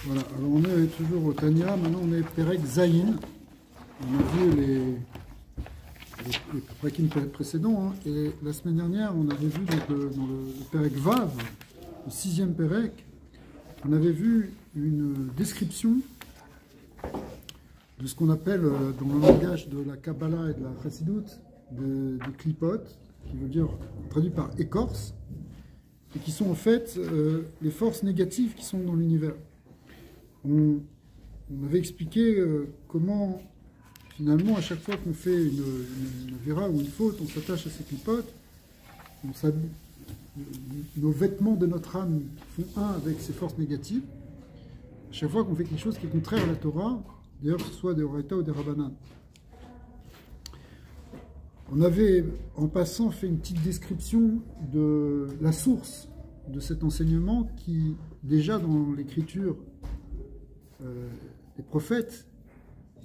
Voilà, alors on est toujours au Tania, maintenant on est Perek Zayin. On a vu les Perekim précédents, hein, et la semaine dernière on avait vu donc, dans le Perek Vav, le 6e Perek, on avait vu une description de ce qu'on appelle dans le langage de la Kabbalah et de la Chassidut des klipotes, qui veut dire traduit par écorce, et qui sont en fait les forces négatives qui sont dans l'univers. On avait expliqué comment, finalement, à chaque fois qu'on fait une vera ou une faute, on s'attache à ces clipotes, nos vêtements de notre âme font un avec ces forces négatives. À chaque fois qu'on fait quelque chose qui est contraire à la Torah, d'ailleurs que ce soit des Horaïta ou des Rabbanan. On avait, en passant, fait une petite description de la source de cet enseignement qui, déjà dans l'écriture des prophètes,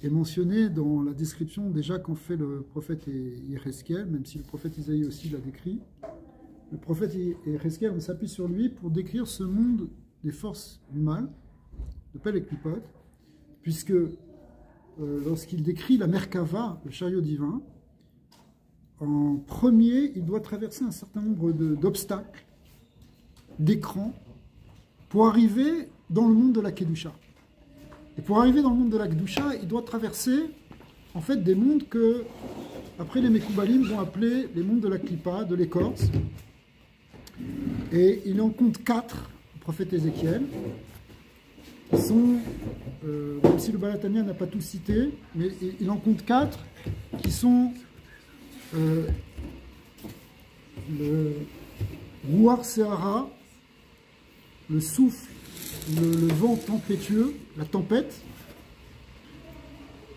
est mentionné dans la description déjà qu'en fait le prophète Yéhezkel, même si le prophète Isaïe aussi l'a décrit. Le prophète Yéhezkel, on s'appuie sur lui pour décrire ce monde des forces du mal, de Pel et Klipot, puisque lorsqu'il décrit la Merkava, le chariot divin, en premier, il doit traverser un certain nombre d'obstacles, d'écrans, pour arriver dans le monde de la Kedusha. Et pour arriver dans le monde de la Kedusha, il doit traverser en fait des mondes que, après les Mekoubalim, vont appeler les mondes de la Klippa, de l'écorce. Et il en compte 4, le prophète Ézéchiel, qui sont, même si le Balatania n'a pas tout cité, mais il en compte 4 qui sont le Ruach Sehara, le souffle, le vent tempétueux, la tempête,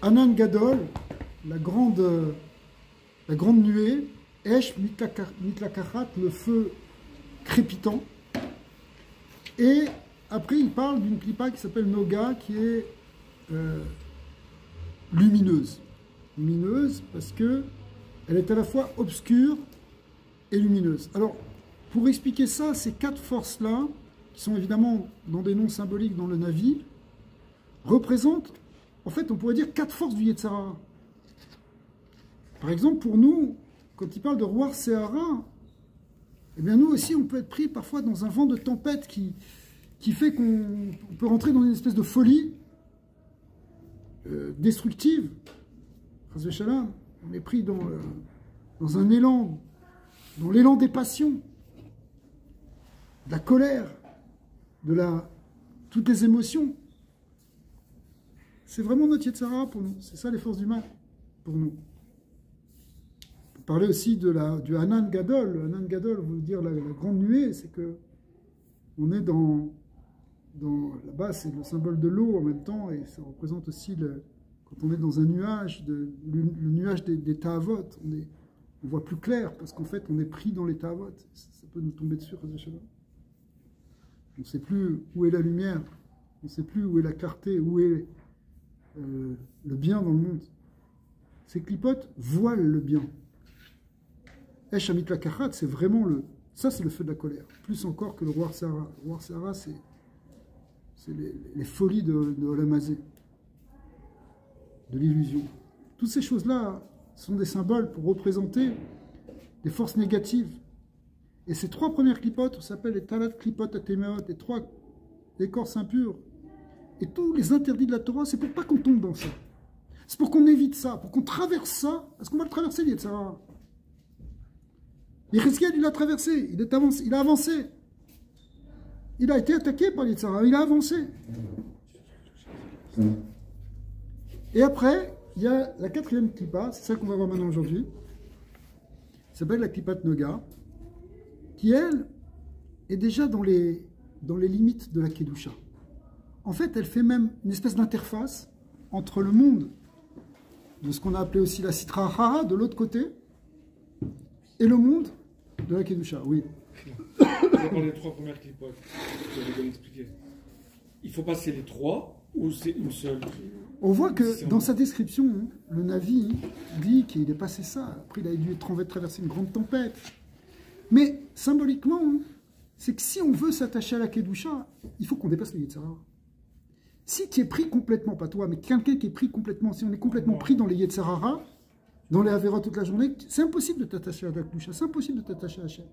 Anan Gadol, la grande nuée, Esh Mitlakachat, le feu crépitant, et après il parle d'une clipa qui s'appelle Noga, qui est lumineuse. Lumineuse parce que elle est à la fois obscure et lumineuse. Alors, pour expliquer ça, ces 4 forces-là, qui sont évidemment dans des noms symboliques dans le Navi, représentent, en fait, on pourrait dire 4 forces du Yetzer Hara. Par exemple, pour nous, quand il parle de Ruach Sehara, eh bien nous aussi, on peut être pris parfois dans un vent de tempête qui fait qu'on peut rentrer dans une espèce de folie destructive. Chas v'shalom, on est pris dans un élan, dans l'élan des passions, de la colère, toutes les émotions. C'est vraiment notre Yetzer Hara pour nous. C'est ça les forces du mal pour nous. On peut parler aussi du Hanan Gadol. Le Hanan Gadol veut dire la grande nuée, c'est que on est là-bas, c'est le symbole de l'eau en même temps, et ça représente aussi quand on est dans un nuage, le nuage des Tahavot, on voit plus clair, parce qu'en fait, on est pris dans les Tahavot. Ça peut nous tomber dessus, on ne sait plus où est la lumière, on ne sait plus où est la clarté, où est le bien dans le monde. Ces clipotes voilent le bien. Esh Amit Lakachat, c'est vraiment ça c'est le feu de la colère, plus encore que le Ruach Sehara. Le Ruach Sehara, c'est les folies de Olam Hazé, de l'illusion. Toutes ces choses-là sont des symboles pour représenter des forces négatives. Et ces 3 premières clipotes, on s'appelle les Talat Klipot Atemeot, les 3 écorces impures. Et tous les interdits de la Torah, c'est pour pas qu'on tombe dans ça. C'est pour qu'on évite ça, pour qu'on traverse ça, parce qu'on va le traverser, le Yetzer Hara. Yéhezkel, il a traversé, il a avancé. Il a été attaqué par le Yetzer Hara, il a avancé. Et après, il y a la 4e clipa, c'est ça qu'on va voir maintenant aujourd'hui, qui s'appelle la clipa de Noga, qui, elle, est déjà dans les limites de la Kedusha. En fait, elle fait même une espèce d'interface entre le monde de ce qu'on a appelé aussi la Sitra Hara, de l'autre côté, et le monde de la Kedusha, oui. On va parler des 3 premières clipotes, je vais bien expliquer. Il faut passer les 3, ou c'est une seule? On voit que dans sa description, le Navi dit qu'il est passé ça. Après, il a dû traverser une grande tempête. Mais symboliquement, c'est que si on veut s'attacher à la Kedusha, il faut qu'on dépasse le Yetzer Hara. Si tu es pris complètement, pas toi, mais quelqu'un qui est pris complètement, si on est complètement pris dans les Yetzer Hara, dans les Averot toute la journée, c'est impossible de t'attacher à la Kedusha, c'est impossible de t'attacher à Hachem.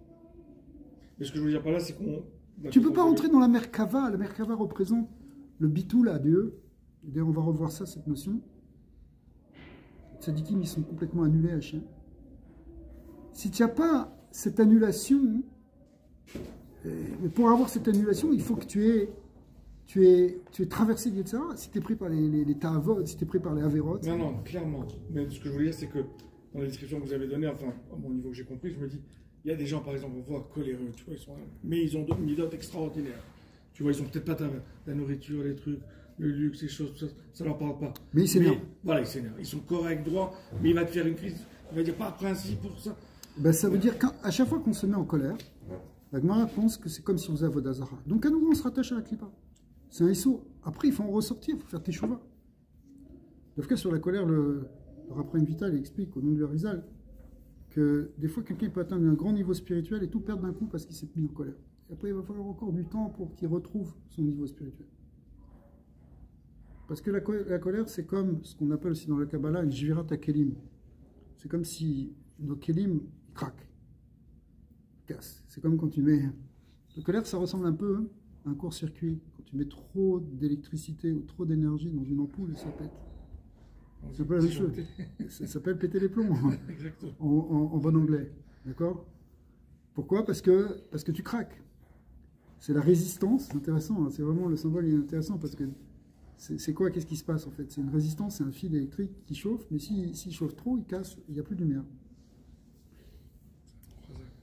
Mais ce que je veux dire par là, c'est qu'on... Tu ne peux pas entrer dans la Merkava. La Merkava représente le bitoul à Dieu. D'ailleurs, on va revoir ça, cette notion. Les tzadikim, ils sont complètement annulés à Hachem. Si tu n'as pas cette annulation, mais pour avoir cette annulation, il faut que tu aies traversé le Yetzer Hara. Si tu es pris par les Ta'avot, si tu es pris par les Averot. Non, clairement. Mais ce que je voulais dire, c'est que dans la description que vous avez donnée, enfin, à mon niveau que j'ai compris, je me dis, il y a des gens, par exemple, on voit coléreux, tu vois, mais ils ont d'autres midotes extraordinaires. Tu vois, ils ont peut-être pas la nourriture, les trucs, le luxe, les choses, tout ça, ça leur parle pas. Mais ils s'énervent. Voilà, ils s'énervent. Ils sont corrects, droits, mais il va te faire une crise. Il va dire pas de principe pour ça. Ben, ça veut dire qu'à chaque fois qu'on se met en colère, la Gemara pense que c'est comme si on faisait Avodazara. Donc à nouveau, on se rattache à la Klippa. C'est un ISO. Après, il faut en ressortir, il faut faire teshuva. En tout cas, sur la colère, le Raphaël Vital explique au nom du Harizal que des fois, quelqu'un peut atteindre un grand niveau spirituel et tout perdre d'un coup parce qu'il s'est mis en colère. Et après, il va falloir encore du temps pour qu'il retrouve son niveau spirituel. Parce que la colère, c'est comme ce qu'on appelle aussi dans la Kabbalah une Jvirat HaKelim. C'est comme si nos Kelim craquent, cassent. C'est comme quand tu mets... La colère, ça ressemble un peu à un court-circuit. Quand tu mets trop d'électricité ou trop d'énergie dans une ampoule, ça pète. C'est pas la même chose. Ça s'appelle péter les plombs en bon anglais. D'accord? Pourquoi? Parce que tu craques. C'est la résistance, c'est intéressant, hein, c'est vraiment le symbole est intéressant parce que c'est quoi? Qu'est-ce qui se passe en fait? C'est une résistance, c'est un fil électrique qui chauffe, mais s'il chauffe trop, il casse, il n'y a plus de lumière.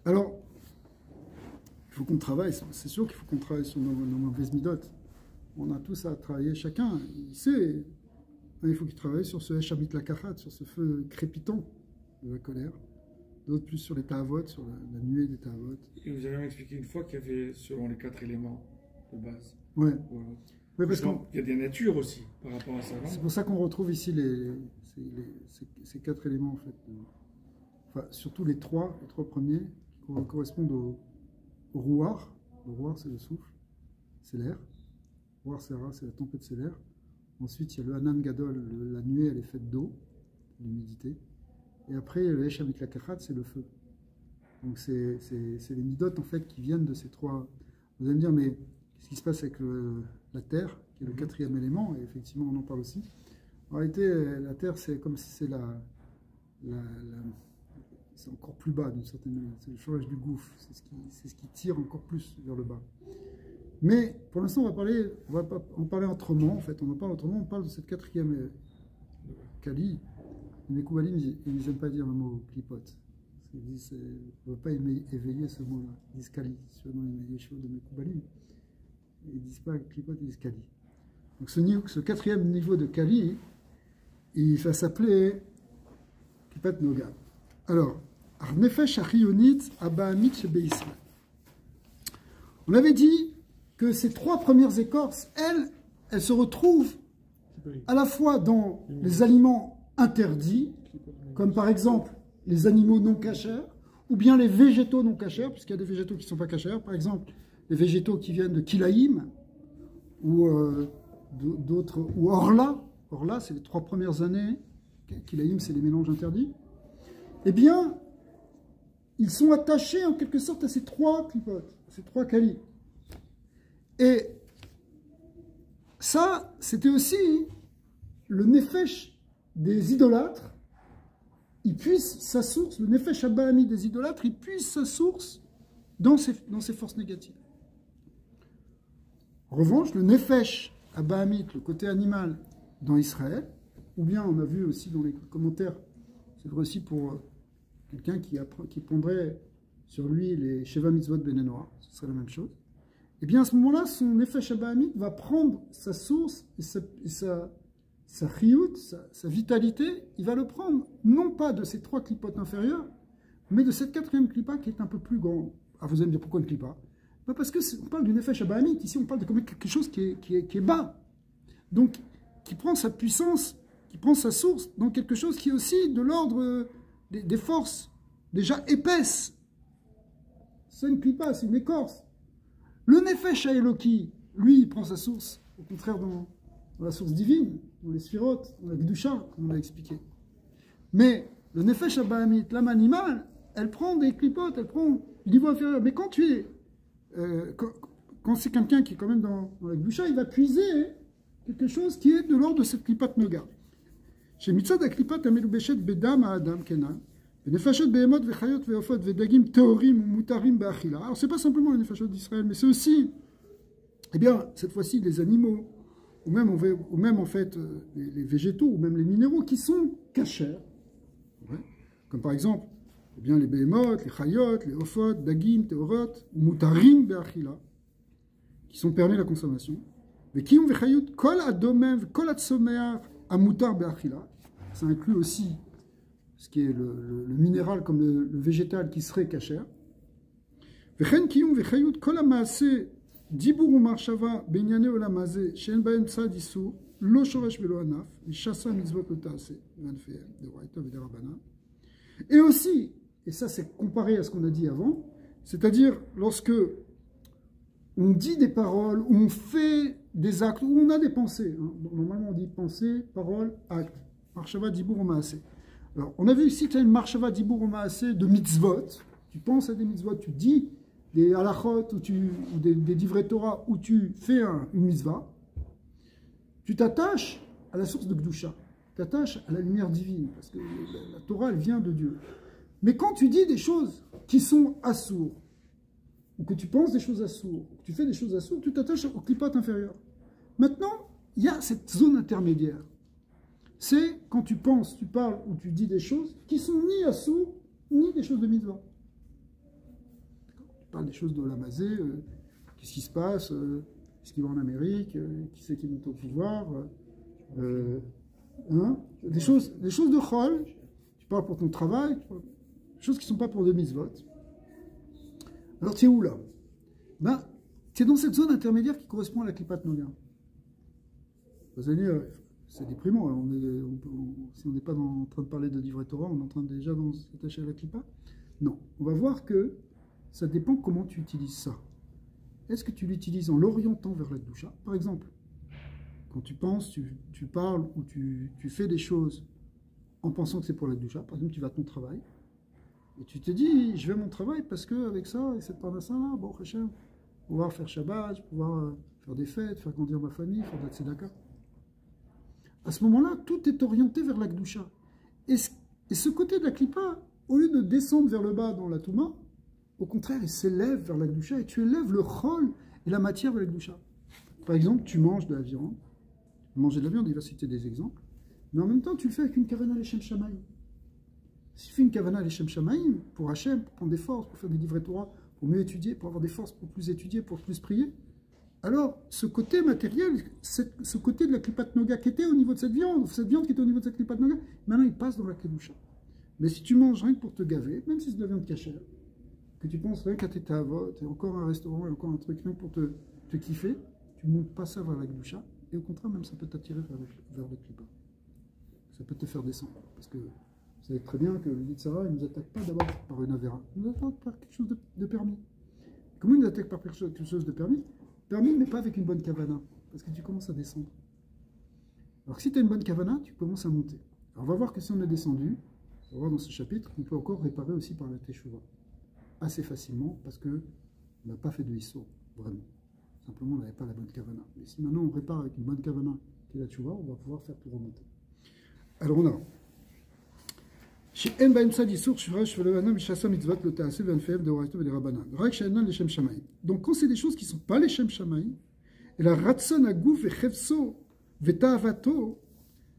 Alors, il faut qu'on travaille, c'est sûr qu'il faut qu'on travaille sur nos mauvaises midotes. On a tous à travailler, chacun, il sait. Il faut qu'il travaille sur ce Eshabit Lakachat, sur ce feu crépitant de la colère. D'autres plus sur les Ta'avot, sur la nuée des Ta'avot. Et vous avez expliqué une fois qu'il y avait, selon les 4 éléments de base. Ouais. Voilà. Ouais, parce qu'il y a des natures aussi par rapport à ça. C'est pour ça qu'on retrouve ici ces 4 éléments en fait. Enfin, surtout les trois premiers qui correspondent au Rouar. Le Rouar, c'est le souffle, c'est l'air. Rouar Sera, c'est la tempête, c'est l'air. Ensuite, il y a le Hanan Gadol, la nuée, elle est faite d'eau, l'humidité. Et après, le Eshamit Lakachat, c'est le feu. Donc, c'est les midotes, en fait, qui viennent de ces trois. Vous allez me dire, mais qu'est-ce qui se passe avec la terre, qui est le 4e élément? Et effectivement, on en parle aussi. En réalité, la terre, c'est comme si c'est c'est encore plus bas, d'une certaine manière. C'est le change du gouffre. C'est ce qui tire encore plus vers le bas. Mais pour l'instant, on va pas en parler autrement. En fait, on en parle autrement. On parle de cette 4e Kali. Les Koubalim, ils n'aiment pas dire le mot clipote. Ils disent, on ne veut pas éveiller ce mot-là. Ils disent Kali. Sur les chevaux de mes Koubalim, ils ne disent pas clipote, ils disent Kali. Donc ce 4e niveau de Kali, il va s'appeler Klipat Noga. Alors, Arnefesh Achiyonit Abahamit Shebe Israël. On avait dit que ces 3 premières écorces, elles se retrouvent à la fois dans les aliments interdits, comme par exemple les animaux non cachers, ou bien les végétaux non cachers, puisqu'il y a des végétaux qui ne sont pas cachers, par exemple les végétaux qui viennent de Kilaïm, ou d'autres, ou Orla. Orla, c'est les 3 premières années, Kilaïm, c'est les mélanges interdits. Eh bien, ils sont attachés en quelque sorte à ces 3 clipotes, ces 3 kalis. Et ça, c'était aussi le nefesh des idolâtres. Il puise sa source, le nefesh abahami des idolâtres, il puise sa source dans ses forces négatives. En revanche, le nefesh abahamite, le côté animal dans Israël, ou bien on a vu aussi dans les commentaires, c'est vrai aussi pour quelqu'un qui prendrait sur lui les Sheva Mitzvot Benenoa, ce serait la même chose. Et bien à ce moment-là, son nefesh abahamite va prendre sa source et sa chiyut, sa vitalité, il va le prendre non pas de ces 3 clipotes inférieures, mais de cette 4e clipa qui est un peu plus grande. Ah, vous allez me dire pourquoi une clipa? Parce qu'on parle du nefesh abahamite, ici on parle de quelque chose qui est bas. Donc, qui prend sa puissance, qui prend sa source dans quelque chose qui est aussi de l'ordre des forces déjà épaisses. C'est une clipa, c'est une écorce. Le Nefesh Eloki, lui, il prend sa source, au contraire, dans la source divine, dans les sphirotes, dans la Gdusha, comme on l'a expliqué. Mais le Nefesh Abahamit, l'âme animale, elle prend des clipotes, elle prend du niveau inférieur. Mais quand tu es. Quand c'est quelqu'un qui est quand même dans la Gdusha, il va puiser quelque chose qui est de l'ordre de cette clipote Noga. Chez Mitzad Aklipat Amelubeshet Bedam Adam Kenan. Alors, c'est pas simplement les nefashot d'Israël, mais c'est aussi, eh bien, cette fois-ci, les animaux, ou même en fait, les végétaux, ou même les minéraux qui sont cachers. Ouais. Comme par exemple, eh bien, les behemoth, les chayot, les ophot, dagim, teorot, ou mutarim be'achila, qui sont permis la consommation. Vekium vechayut kol adomem, kol atsomear, amutar be'achila. Ça inclut aussi ce qui est le minéral comme le végétal qui serait kasher. Vechen kiyum vechayut kol ha'maaseh dibur u'marshava benyane olam hazeh she'en bahem tzad isur lo shoresh velo anaf mishasa mitzvot lo ta'aseh v'anfehem deoraita v'derabbanan. Et aussi, et ça c'est comparé à ce qu'on a dit avant, c'est-à-dire lorsque on dit des paroles, où on fait des actes, où on a des pensées. Hein. Normalement on dit pensée, parole, acte. Marshava dibur u'maaseh. Alors, on a vu ici que tu as une marshava dibur u'maaseh de mitzvot. Tu penses à des mitzvot, tu dis des halachot ou des divrei Torah où tu fais une mitzvah. Tu t'attaches à la source de Gdusha. Tu t'attaches à la lumière divine. Parce que la Torah, elle vient de Dieu. Mais quand tu dis des choses qui sont assourds, ou que tu penses des choses assourds, ou que tu fais des choses assourds, tu t'attaches au clipat inférieur. Maintenant, il y a cette zone intermédiaire. C'est quand tu penses, tu parles ou tu dis des choses qui sont ni assourds, ni des choses de mitzvah. Tu parles des choses de l'amazé, qu'est-ce qui se passe, est-ce qu'il va en Amérique, qui c'est qui monte au pouvoir, hein, des choses de chol, tu parles pour ton travail, des choses qui ne sont pas pour de mitzvot. Alors tu es où là? Ben, tu es dans cette zone intermédiaire qui correspond à la klipat noga. Vous allez dire, c'est déprimant, si on n'est pas en train de parler de divrei Torah, on est en train déjà de s'attacher à la klipa. Non, on va voir que ça dépend comment tu utilises ça. Est-ce que tu l'utilises en l'orientant vers la Gdusha? Par exemple, quand tu penses, tu parles ou tu fais des choses en pensant que c'est pour la Gdusha, par exemple tu vas à ton travail, et tu te dis, je vais à mon travail parce qu'avec ça, avec cette parnassa-là, bon, Hachem, pouvoir faire Shabbat, pouvoir faire des fêtes, faire grandir ma famille, faire de la tzedaka. À ce moment-là, tout est orienté vers la Gdusha. Et ce côté de la Klippa, au lieu de descendre vers le bas dans la Touma, au contraire, il s'élève vers la Gdusha et tu élèves le chol et la matière vers la Gdusha. Par exemple, tu manges de la viande. Manger de la viande, il va citer des exemples. Mais en même temps, tu le fais avec une kavana leshem shamayim. Si tu fais une kavana leshem shamayim, pour Hachem, pour prendre des forces, pour faire des divrei Torah, pour mieux étudier, pour avoir des forces, pour plus étudier, pour plus prier, alors ce côté matériel, ce côté de la klipat noga qui était au niveau de cette viande qui était au niveau de cette klipat noga, maintenant il passe dans la kedusha. Mais si tu manges rien que pour te gaver, même si c'est de la viande cachère, que tu penses rien qu'à tes tavot, et encore un restaurant, et encore un truc, rien que pour te kiffer, tu ne montes pas ça vers la kedusha, et au contraire, même ça peut t'attirer vers le klipa. Ça peut te faire descendre. Parce que vous savez très bien que le Yitzhara, il ne nous attaque pas d'abord par une avéra, il nous attaque par quelque chose de permis. Comment il nous attaque par quelque chose de permis, mais pas avec une bonne kavana, parce que tu commences à descendre. Alors que si tu as une bonne kavana, tu commences à monter. Alors on va voir que si on est descendu, on va voir dans ce chapitre qu'on peut encore réparer aussi par la teshuva. Assez facilement, parce qu'on n'a pas fait de hisso, vraiment. Simplement, on n'avait pas la bonne kavana. Mais si maintenant on répare avec une bonne kavana, qui est la teshuva, on va pouvoir faire tout remonter. Alors on a... Donc quand c'est des choses qui ne sont pas les Shem Shamayim, et la Ratson Agouf et Chevso Vetavato,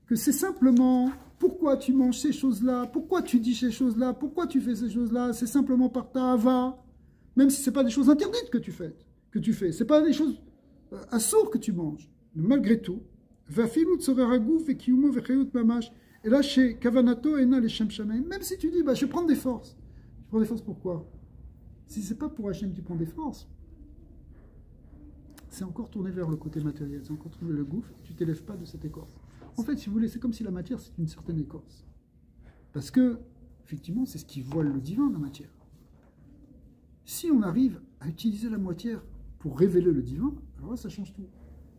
que c'est simplement pourquoi tu manges ces choses-là, pourquoi tu dis ces choses-là, pourquoi tu fais ces choses-là, c'est simplement par ta Hava, même si ce n'est pas des choses interdites que tu fais. Ce n'est pas des choses assourdes que tu manges. Mais malgré tout, Vafilut Sorer Agouf et Kiyumo Vechayut Mamash. Et là, chez Kavanato, Ena les Shem Shamayim, même si tu dis, bah, je vais prendre des forces. Tu prends des forces pourquoi? Si ce n'est pas pour Hachem que tu prends des forces, c'est encore tourné vers le côté matériel, c'est encore tourné le gouffre, tu ne t'élèves pas de cette écorce. En fait, si vous voulez, c'est comme si la matière, c'est une certaine écorce. Parce que, effectivement, c'est ce qui voile le divin, la matière. Si on arrive à utiliser la matière pour révéler le divin, alors là, ça change tout.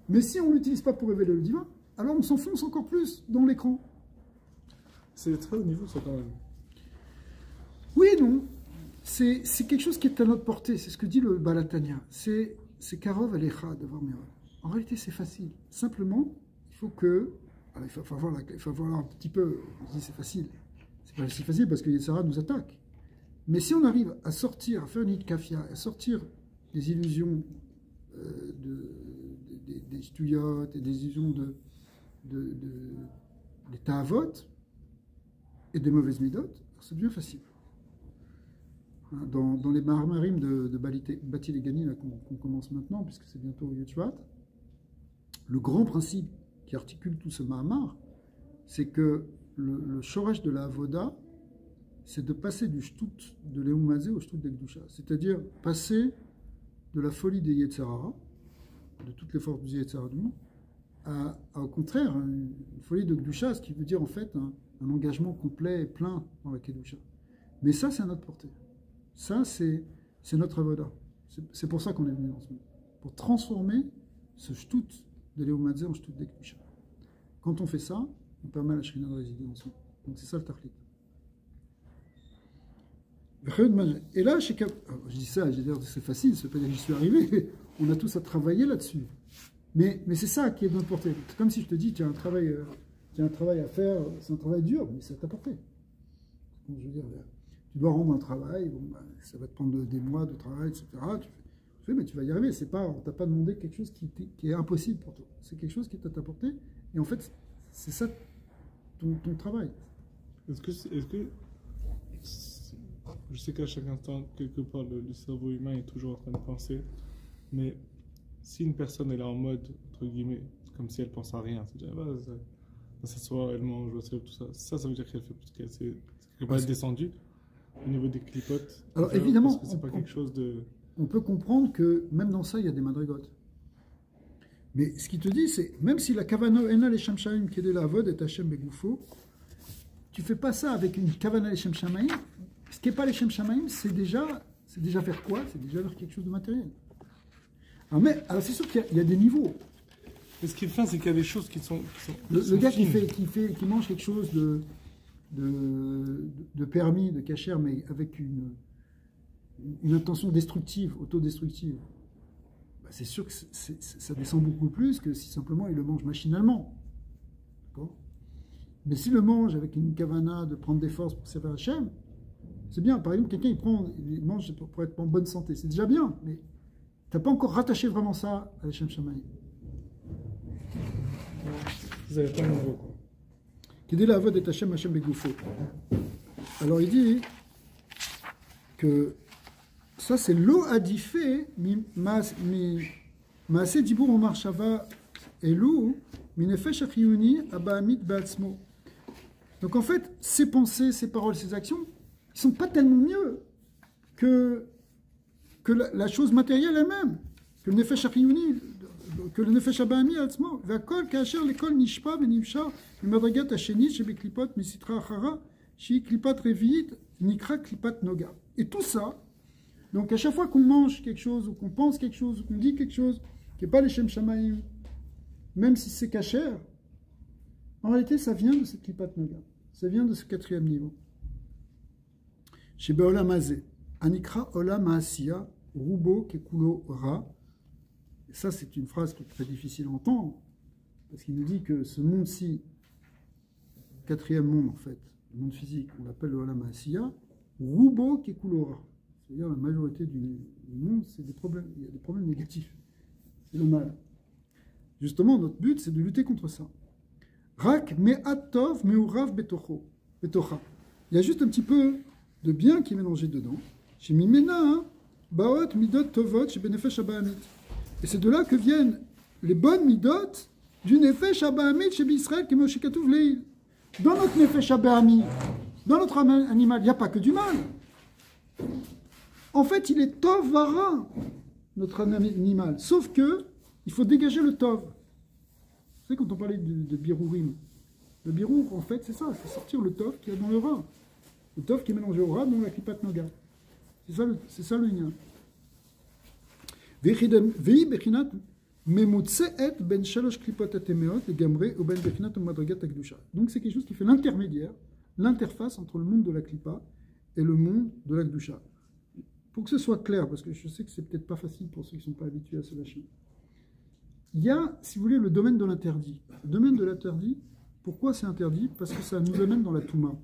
Mais si on ne l'utilise pas pour révéler le divin, alors on s'enfonce encore plus dans l'écran. C'est très haut niveau, ça, quand même. Oui et non. C'est quelque chose qui est à notre portée. C'est ce que dit le Balatania. C'est Karov Alecha d'avoir Mera. En réalité, c'est facile. Simplement, il faut que... Alors, il faut voir un petit peu... On se dit c'est facile. C'est pas si facile parce que Yetzirah nous attaque. Mais si on arrive à sortir, à faire une kafia, à sortir des illusions des stouillottes et des illusions des ta'avot et des mauvaises midotes, c'est bien facile. Dans les marmarim de Bati Legani qu'on commence maintenant, puisque c'est bientôt Yotuat, le grand principe qui articule tout ce mahamar, c'est que le shoresh de la avoda, c'est de passer du shtut de l'eumazé au shtut d'Ekdusha, c'est-à-dire passer de la folie des Yetzirah, de toutes les forces du Yetzirah du monde, au contraire, une folie de Kedusha, ce qui veut dire en fait un engagement complet et plein dans la Kedusha. Mais ça, c'est à notre portée. Ça, c'est notre avoda. C'est pour ça qu'on est venu dans ce monde. Pour transformer ce shtut de l'eumazé en shtut d'Ekdusha. Quand on fait ça, on permet à la Shrina de résider dans ce monde. Donc c'est ça le tachlit. Et là, je dis ça, je veux dire, c'est facile, ça veut pas dire que j'y suis arrivé. On a tous à travailler là-dessus. Mais c'est ça qui est de notre portée. C'est comme si je te dis, tu as un travail à faire, c'est un travail dur, mais c'est à ta portée. Je veux dire, tu dois rendre un travail, bon, ben, ça va te prendre des mois de travail, etc. Tu fais, mais tu vas y arriver. On ne t'a pas demandé quelque chose qui est impossible pour toi. C'est quelque chose qui est à ta portée. Et en fait, c'est ça ton travail. Est-ce que je sais qu'à chaque instant, quelque part, le cerveau humain est toujours en train de penser, mais si une personne elle est en mode, entre guillemets, comme si elle pense à rien, c'est-à-dire, elle s'assoit, elle mange, tout ça, ça veut dire qu'elle s'est descendue au niveau des clipotes. Alors évidemment, parce que c'est pas quelque chose de... on peut comprendre que même dans ça, il y a des madrigotes. Mais ce qu'il te dit, c'est, même si la kavano ena les shamshaim qui est de la vod et Hashem begoufo, tu fais pas ça avec une kavana les shamshaim. Ce qui n'est pas les shamshaim, c'est déjà faire quoi? C'est déjà faire quelque chose de matériel. Alors c'est sûr qu'il y a des niveaux. Et ce qui est fin, c'est qu'il y a des choses qui sont le gars qui mange quelque chose de permis, de cachère, mais avec une intention destructive, autodestructive, bah c'est sûr que ça descend beaucoup plus que si simplement il le mange machinalement. Mais s'il le mange avec une kavana de prendre des forces pour servir Hachem, c'est bien. Par exemple, quelqu'un il mange pour être en bonne santé, c'est déjà bien, mais tu n'as pas encore rattaché vraiment ça à Hachem Shamaï. Vous avez pas le niveau, quoi. Qui dit la voix de Hachem Hachem Begoufo. Alors il dit que ça c'est l'eau adifé maase dibur omar shava elu minefesh achiyuni abaamit baatzmo. Donc en fait, ces pensées, ces paroles, ces actions, ils ne sont pas tellement mieux que la chose matérielle elle-même, que le nefesh achiyuni, que le nefesh abaami atzmo, v'akol kaasher lekol nishpa v'nimshar v'madrigat hasheni shebeklipot misitra achara shi klipat reviit nikra klipat noga. Et tout ça, donc à chaque fois qu'on mange quelque chose, ou qu'on pense quelque chose, ou qu'on dit quelque chose qui n'est pas les Shem Shamaïm, même si c'est kasher, en réalité ça vient de cette klipat noga. Ça vient de ce quatrième niveau. Chez Be'olam Hazeh, Anikra Olam Ha'asiya, Rubo Kekulo Ra. Et ça, c'est une phrase qui est très difficile à entendre, parce qu'il nous dit que ce monde-ci, quatrième monde en fait, le monde physique, on l'appelle le Olam Ha'asiya, Rubo Kekulo Ra. C'est-à-dire la majorité du monde, c'est des problèmes, il y a des problèmes négatifs. C'est le mal. Justement, notre but, c'est de lutter contre ça. Rak me'atov me'urav betocha. Il y a juste un petit peu de bien qui est mélangé dedans. Chez Mimena, baot midot tovot chez benefesh abahamit. Et c'est de là que viennent les bonnes midot du nefesh abahamit chez Israël qui est Moshe Katuv Leil. Dans notre nefesh abahamit, dans notre animal, il n'y a pas que du mal. En fait, il est tov vara, notre animal. Sauf que il faut dégager le tov. Vous savez, quand on parlait de birourim, le birour, en fait, c'est ça, c'est sortir le tov qui est dans le rat. Le tov qui est mélangé au rat dans la klipat noga. C'est ça le lien. והיא בחינת ממוצעת בין שלוש קליפות הטמאות לגמרי ובין בחינת ומדרגת הקדושה. Donc c'est quelque chose qui fait l'intermédiaire, l'interface entre le monde de la klipa et le monde de la Kedusha. Pour que ce soit clair, parce que je sais que c'est peut-être pas facile pour ceux qui ne sont pas habitués à ce lâcher. Il y a, si vous voulez, le domaine de l'interdit. Le domaine de l'interdit, pourquoi c'est interdit? Parce que ça nous amène dans la Touma.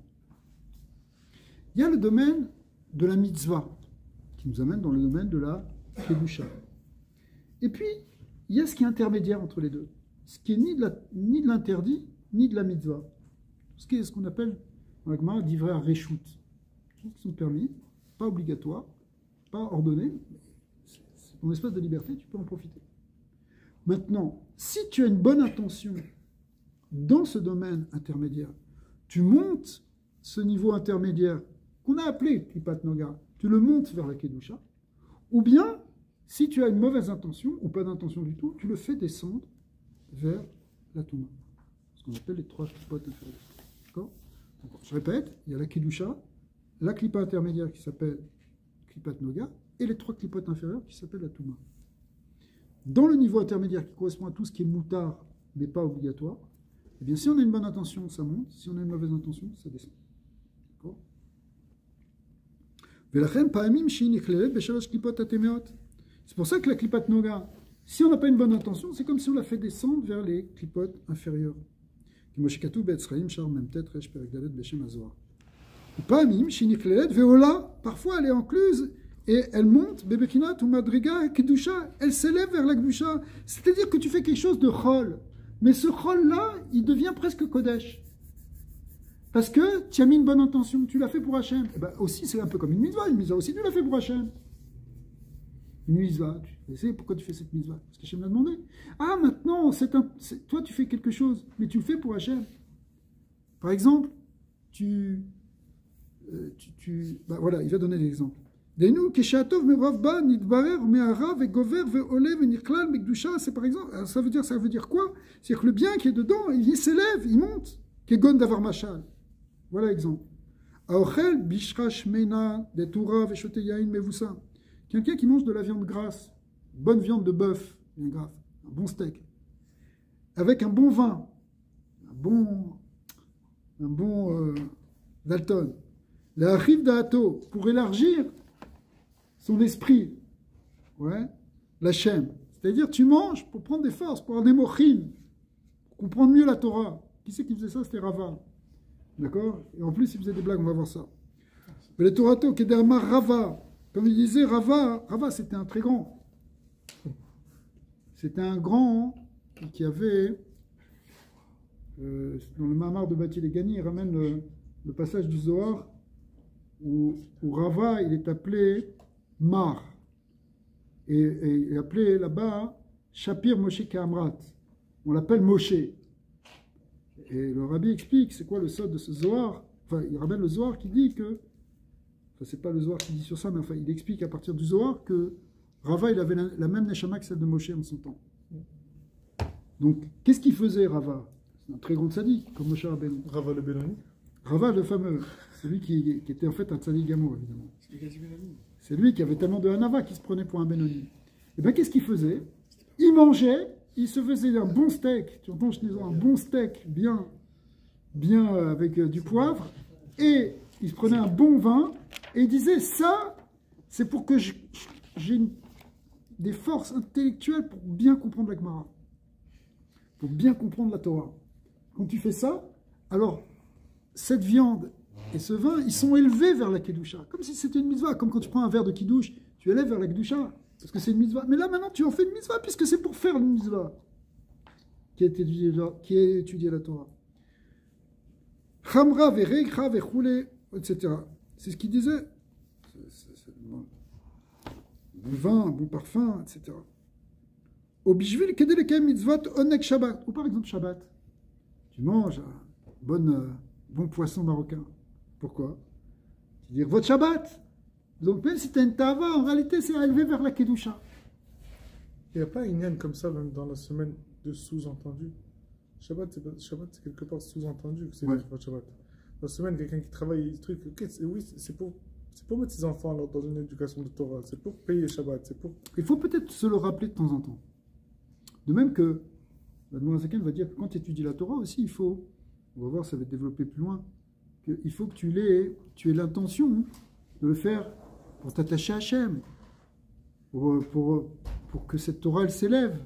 Il y a le domaine de la mitzvah, qui nous amène dans le domaine de la Kedusha. Et puis, il y a ce qui est intermédiaire entre les deux. Ce qui est ni de l'interdit, ni de la mitzvah. Ce qui est ce qu'on appelle, dans la Gemara, d'ivrei à reshout. Choses qui sont permis, pas obligatoires, pas ordonnées. C'est ton espace de liberté, tu peux en profiter. Maintenant, si tu as une bonne intention dans ce domaine intermédiaire, tu montes ce niveau intermédiaire qu'on a appelé Klipat Noga, tu le montes vers la Kedusha, ou bien, si tu as une mauvaise intention, ou pas d'intention du tout, tu le fais descendre vers la Touma. Ce qu'on appelle les trois Klipot inférieures. D'accord? Je répète, il y a la Kedusha, la Klipa intermédiaire qui s'appelle Klipat Noga, et les trois Klipot inférieures qui s'appellent la Touma. Dans le niveau intermédiaire qui correspond à tout ce qui est moutard, mais pas obligatoire, eh bien, si on a une bonne intention, ça monte. Si on a une mauvaise intention, ça descend. D'accord? C'est pour ça que la Klipat Noga, si on n'a pas une bonne intention, c'est comme si on la fait descendre vers les Klipot inférieures. Parfois, elle est incluse et elle monte, Bebekinat ou Madriga, Kedusha, elle s'élève vers la Kedusha. C'est-à-dire que tu fais quelque chose de chol. Mais ce chol-là, il devient presque Kodesh. Parce que tu as mis une bonne intention, tu l'as fait pour Hachem. Et ben aussi, c'est un peu comme une mitzvah aussi, tu l'as fait pour Hachem. Une mitzvah, tu sais pourquoi tu fais cette mitzvah? Parce qu'Hachem l'a demandé. Ah, maintenant, toi tu fais quelque chose, mais tu le fais pour Hachem. Par exemple, voilà, il va donner des exemples. C'est par exemple, ça veut dire quoi? C'est-à-dire que le bien qui est dedans, il s'élève, il monte. Kegon davar machal. Voilà exemple. Aochel bishra shmeina de toura veshote yain mevusa. Quelqu'un qui mange de la viande grasse, bonne viande de bœuf, bien grave, un bon steak, avec un bon vin, un bon Dalton, la rive d'Ato, pour élargir son esprit, ouais, la Shem. C'est-à-dire, tu manges pour prendre des forces, pour avoir des mochines, pour comprendre mieux la Torah. Qui c'est qui faisait ça? C'était Rava. D'accord? Et en plus, il faisait des blagues, on va voir ça. Mais le Torato, Kederma Rava, comme il disait, Rava, c'était un très grand. C'était un grand qui avait, dans le Mahamar de Bati Legani, il ramène le passage du Zohar où Rava, il est appelé Mar. Et il est appelé là-bas Shapir Moshe Kamrat. On l'appelle Moshe. Et le rabbi explique c'est quoi le sod de ce Zohar. Enfin, il ramène le Zohar qui dit que, enfin, c'est pas le Zohar qui dit sur ça, mais enfin, il explique à partir du Zohar que Rava, il avait la même neshama que celle de Moshe en son temps. Donc, qu'est-ce qu'il faisait, Rava? C'est un très grand tzaddik, comme Moshe Rabbeinu. Rava le Benoni. Rava, le fameux, celui qui était en fait un tzaddik gamour, évidemment. C'est lui qui avait tellement de hanava qui se prenait pour un Benoni. Et bien, qu'est-ce qu'il faisait? Il mangeait, il se faisait un bon steak, tu entends, je dis un bon steak, bien avec du poivre, et il se prenait un bon vin, et il disait, ça, c'est pour que j'ai des forces intellectuelles pour bien comprendre la Gemara, pour bien comprendre la Torah. Quand tu fais ça, alors, cette viande et ce vin, ils sont élevés vers la Kedusha, comme si c'était une mitzvah, comme quand tu prends un verre de Kiddush, tu élèves vers la Kedusha, parce que c'est une mitzvah. Mais là, maintenant, tu en fais une mitzvah, puisque c'est pour faire une mitzvah qui est étudiée la Torah. Chamra vereikha vechule, etc. C'est ce qu'il disait. Bon vin, bon parfum, etc. Obishvil kedelekem mitzvot onek Shabbat. Ou par exemple Shabbat. Tu manges un bon poisson marocain. Pourquoi? Tu dis votre Shabbat. Donc même si tu as une tava, en réalité c'est élevé vers la Kedusha. Il n'y a pas une haine comme ça même dans la semaine de sous-entendu. Shabbat, c'est quelque part sous-entendu que c'est ouais. Shabbat. Dans la semaine, quelqu'un qui travaille, truc, okay, oui, c'est C'est pour mettre ses enfants alors, dans une éducation de Torah. C'est pour payer Shabbat. C'est pour... Il faut peut-être se le rappeler de temps en temps. De même que, l'Admor Zaken va dire que quand tu étudies la Torah aussi, il faut, on va voir, ça va être développé plus loin, qu'il faut que tu aies l'intention de le faire pour t'attacher à Hachem, pour que cette Torah, elle s'élève.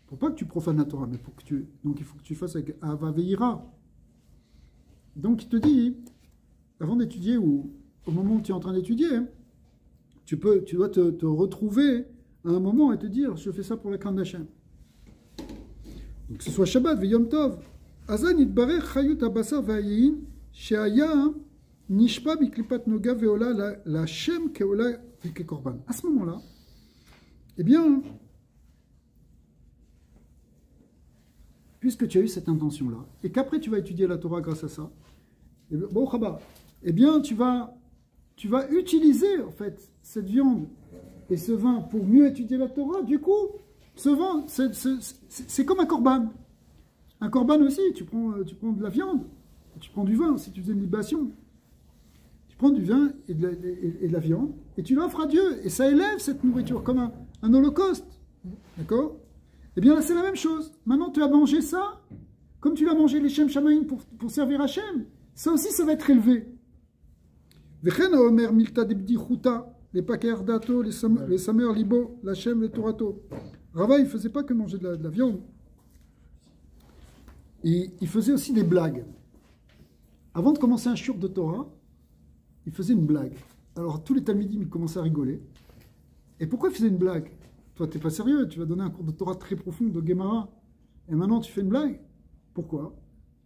Pour pas que tu profanes la Torah, mais pour que tu... Donc il faut que tu fasses avec Ava Veira. Donc il te dit, avant d'étudier ou au moment où tu es en train d'étudier, tu dois te retrouver à un moment et te dire, je fais ça pour la crainte d'Hachem. Donc que ce soit Shabbat, Yom Tov, Azan itbarech chayut abasar v'ayin, she'aya nishpa biklipat noga ve'ola la Shem ke'ola v'kekorban. À ce moment-là, eh bien, puisque tu as eu cette intention-là, et qu'après tu vas étudier la Torah grâce à ça, eh bien tu vas utiliser en fait cette viande et ce vin pour mieux étudier la Torah. Du coup, ce vin, c'est comme un korban. Un korban aussi, tu prends de la viande, tu prends du vin, si tu faisais une libation. Tu prends du vin et de la viande, et tu l'offres à Dieu, et ça élève cette nourriture, comme un holocauste. D'accord? Eh bien là, c'est la même chose. Maintenant, tu as mangé ça, comme tu l'as mangé les Shem Shamaim pour servir Hachem, ça aussi, ça va être élevé. Vechen Omer Milta Debdi Chuta, les Paker Dato, les Samer Libo, la Shem, le Torato. Rava, il ne faisait pas que manger de la viande. Et il faisait aussi des blagues. Avant de commencer un shiur de Torah, il faisait une blague. Alors tous les Talmidim commençaient à rigoler. Et pourquoi il faisait une blague? Toi, tu n'es pas sérieux, tu vas donner un cours de Torah très profond, de Gemara. Et maintenant, tu fais une blague. Pourquoi?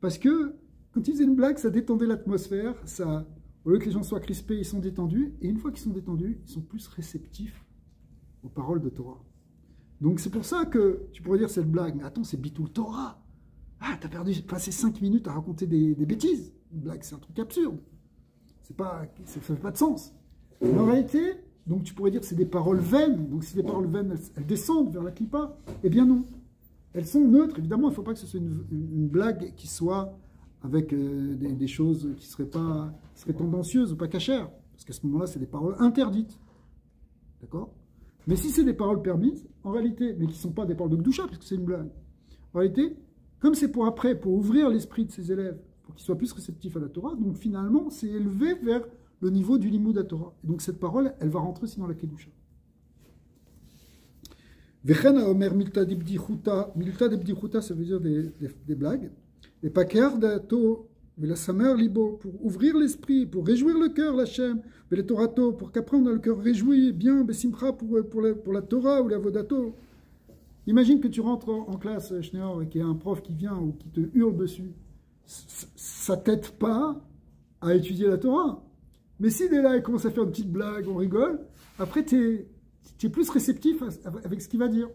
Parce que quand il faisait une blague, ça détendait l'atmosphère. Ça, au lieu que les gens soient crispés, ils sont détendus. Et une fois qu'ils sont détendus, ils sont plus réceptifs aux paroles de Torah. Donc c'est pour ça que tu pourrais dire cette blague. Mais attends, c'est Bitul Torah. Ah, t'as passé 5 minutes à raconter des bêtises. Une blague, c'est un truc absurde. Ça ne fait pas de sens. Mais en réalité, donc tu pourrais dire que c'est des paroles vaines. Donc si les paroles vaines, elles descendent vers la clipa, eh bien non. Elles sont neutres. Évidemment, il ne faut pas que ce soit une blague qui soit avec des choses qui seraient tendancieuses ou pas cachères. Parce qu'à ce moment-là, c'est des paroles interdites. D'accord? Mais si c'est des paroles permises, en réalité, mais qui ne sont pas des paroles de Gdusha, puisque c'est une blague, en réalité, comme c'est pour après, pour ouvrir l'esprit de ses élèves, pour qu'ils soient plus réceptifs à la Torah, donc finalement, c'est élevé vers le niveau du limud à Torah. Et donc cette parole, elle va rentrer aussi dans la Kedusha. Vechena omer milta debdi chuta, ça veut dire des blagues. Et paker dato, la samer libo, pour ouvrir l'esprit, pour réjouir le cœur, la Shem, le Torato, pour qu'après on a le cœur réjoui, bien, besimcha pour la Torah ou la Vodato. Imagine que tu rentres en classe, Schneor, et qu'il y a un prof qui vient ou qui te hurle dessus. Ça t'aide pas à étudier la Torah. Mais s'il est là et commence à faire une petite blague, on rigole, après tu es plus réceptif avec ce qu'il va dire.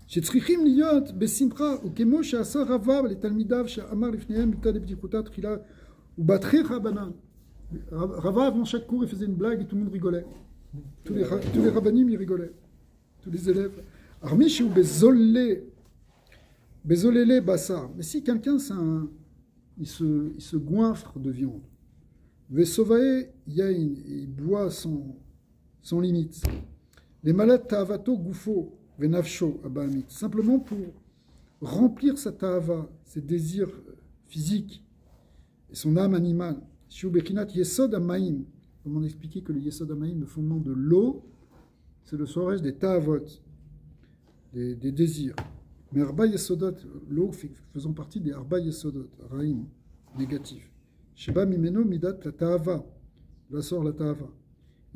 שצריכים להיות בשמחה, וכמו שעשה רבב לתלמידיו שאמר לפניהם מתא דבדיחותא תחילה ובתחיך רבנן. Rava, avant chaque cours, il faisait une blague et tout le monde rigolait. Tous les rabbanim, ils rigolaient. Tous les élèves. Armish ou bezolé bassar. Mais si quelqu'un, il se goinfre de viande. Vesovae yain, il boit sans limite. Les malades ta'avato goufo. Venavsho abamit, simplement pour remplir sa ta'ava, ses désirs physiques et son âme animale. Shiubechinat yesod amaim, comment expliquer que le yesod amaim, le fondement de l'eau, c'est le soirège des ta'avot, des désirs. Mais arba yesodot, l'eau faisant partie des arba yesodot, raïm, négatif. Sheba mimeno midat la ta'ava, la sort la ta'ava.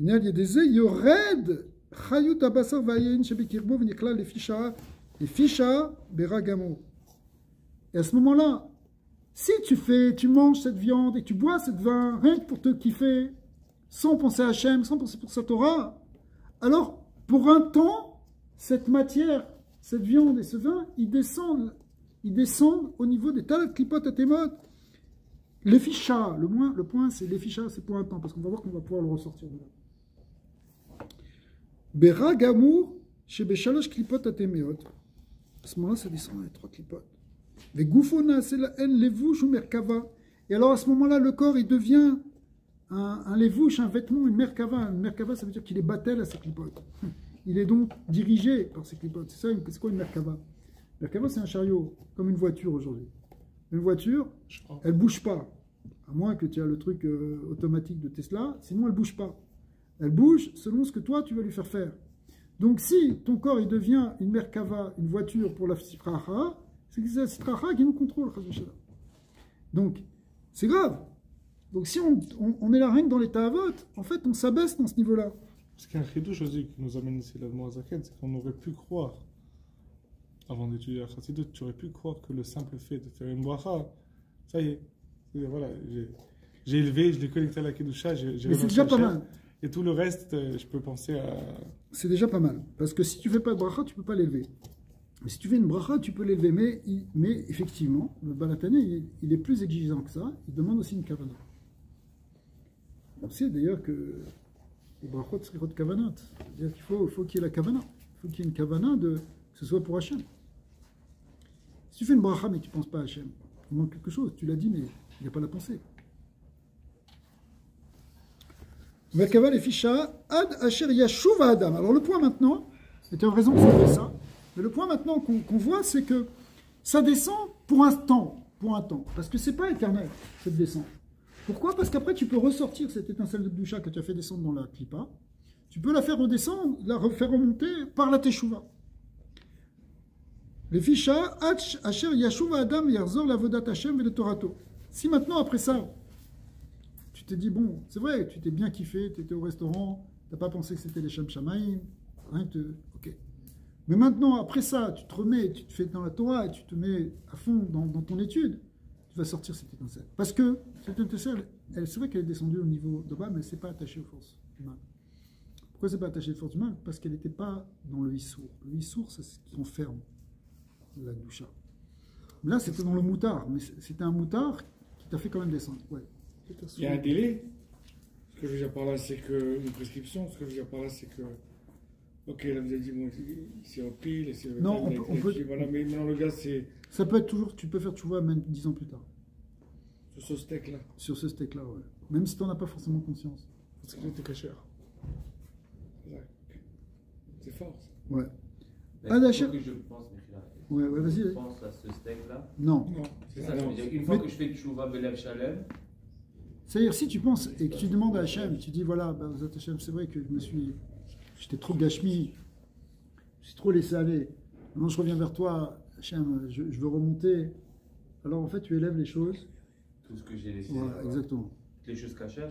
Il y a des yored. Chayut abasar vayin shebikirbo v'nikla lefisha beragamo. Et à ce moment-là, si tu manges cette viande et tu bois cette vin, rien que pour te kiffer, sans penser à Hachem, sans penser pour sa Torah, alors pour un temps, cette matière, cette viande et ce vin, ils descendent au niveau des talat klipot atemot. Lefisha, le point c'est lefisha, c'est pour un temps, parce qu'on va voir qu'on va pouvoir le ressortir de là. Beragamur, chez Béchalosh Klipot Atemeot. À ce moment-là, ça descend dans les 3 clipotes. Vegoufona, c'est la haine, les vouches ou merkava. Et alors à ce moment-là, le corps, il devient un lévouche, un vêtement, une merkava. Une merkava, ça veut dire qu'il est battel à ses clipotes. Il est donc dirigé par ses clipotes. C'est quoi une merkava? Une merkava, c'est un chariot, comme une voiture aujourd'hui. Une voiture, elle ne bouge pas. À moins que tu aies le truc automatique de Tesla, sinon elle ne bouge pas. Elle bouge selon ce que toi, tu vas lui faire faire. Donc si ton corps, il devient une merkava, une voiture pour la sitraha, c'est que c'est la sitraha qui nous contrôle. Donc, c'est grave. Donc si on est la reine dans les ta'avot, en fait, on s'abaisse dans ce niveau-là. Parce qu'il y a un chidouche aussi qui nous amène ici l'Admorazaken, c'est qu'on aurait pu croire, avant d'étudier la Chassidut, tu aurais pu croire que le simple fait de faire une bracha, ça y est, voilà, j'ai élevé, je l'ai connecté à la Kedusha, mais c'est déjà pas mal. Et tout le reste, je peux penser à... C'est déjà pas mal. Parce que si tu fais pas de bracha, tu peux pas l'élever. Mais si tu fais une bracha, tu peux l'élever. Mais effectivement, le Balatani, il est plus exigeant que ça. Il demande aussi une kavana. On sait d'ailleurs que les brachot srihot kavanat. C'est-à-dire qu'il faut qu'il y ait la kavana. Il faut qu'il y ait une kavana que ce soit pour Hachem. Si tu fais une bracha mais tu ne penses pas à Hachem, il manque quelque chose. Tu l'as dit, mais il n'y a pas la pensée. Merkava les ficha ad asher yashuv adam. Alors le point maintenant, et tu as raison de faire ça, mais le point maintenant qu'on voit, c'est que ça descend pour un temps, parce que c'est pas éternel cette descente. Pourquoi? Parce qu'après tu peux ressortir cette étincelle de Kedusha que tu as fait descendre dans la klipa, tu peux la faire redescendre, la refaire remonter par la teshuva. Les ficha ad asher yashuv adam yarzor lavodat Hashem ve le torato. Si maintenant après ça tu t'es dit, bon, c'est vrai, tu t'es bien kiffé, tu étais au restaurant, tu n'as pas pensé que c'était les Shem Shamaïm, rien que ok. Mais maintenant, après ça, tu te remets, tu te fais dans la Torah et tu te mets à fond dans ton étude, tu vas sortir cette étincelle. Parce que cette étincelle, c'est vrai qu'elle est descendue au niveau de bas, mais ce n'est pas attaché aux forces du mal. Pourquoi ce n'est pas attaché aux forces du mal? Parce qu'elle n'était pas dans le Issour. Le Issour, c'est ce qui enferme la Kedusha. Là, c'était dans le moutard, mais c'était un moutard qui t'a fait quand même descendre. Ouais. Il y a un délai. Ce que je veux dire par là, c'est que une prescription. Ce que je veux dire par là, c'est que ok, là vous avez dit bon, il s'est repris, non, on peut. Voilà, mais maintenant le gars c'est. Ça peut être toujours. Tu peux faire tu vois même 10 ans plus tard. Sur ce steak là. Sur ce steak là, ouais. Même si tu n'en as pas forcément conscience. Parce que j'étais caché. C'est fort. Ça. Ouais. Ah d'accord. Que je pense, ouais, vas-y. Je pense à ce steak là. Non. C'est ça. Une fois que je fais tchouva belev shalem. C'est-à-dire, si tu penses et que tu demandes à Hachem, tu dis voilà, Hachem, c'est vrai que j'étais trop gashmi, je suis trop laissé aller. Maintenant, je reviens vers toi, Hachem, je veux remonter. Alors, en fait, tu élèves les choses. Tout ce que j'ai laissé. Voilà, exactement. Toutes les choses cachées.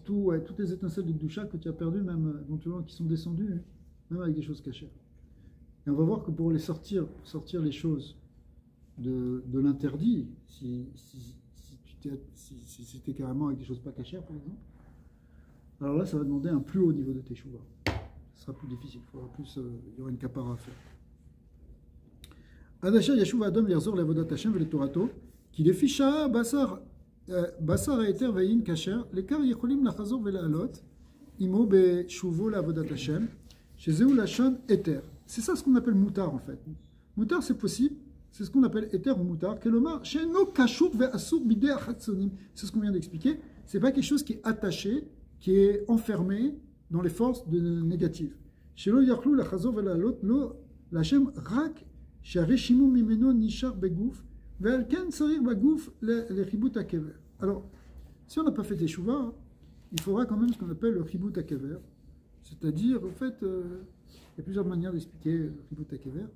Toutes les étincelles de Kedusha que tu as perdues, même éventuellement qui sont descendues, même avec des choses cachées. Et on va voir que pour les sortir les choses de l'interdit, si c'était carrément avec des choses pas cachères, par exemple, alors là, ça va demander un plus haut niveau de teshuva. Ce sera plus difficile. Il y aura une kapara à faire. Adasher yashuv adam yarzor levodat Hashem ve le torato, ki lefisha basar haeter vayin kasher, lekar yecholim lachazor ve la'alot, imo beshuvo lavodat Hashem, shezeu lashon eter. C'est ça ce qu'on appelle moutar en fait. Moutar, c'est possible. C'est ce qu'on appelle éther ou moutar. C'est ce qu'on vient d'expliquer. Ce n'est pas quelque chose qui est attaché, qui est enfermé dans les forces négatives. Alors, si on n'a pas fait teshuva, il faudra quand même ce qu'on appelle le ribut hakever. C'est-à-dire, en fait, il y a plusieurs manières d'expliquer le ribut hakever,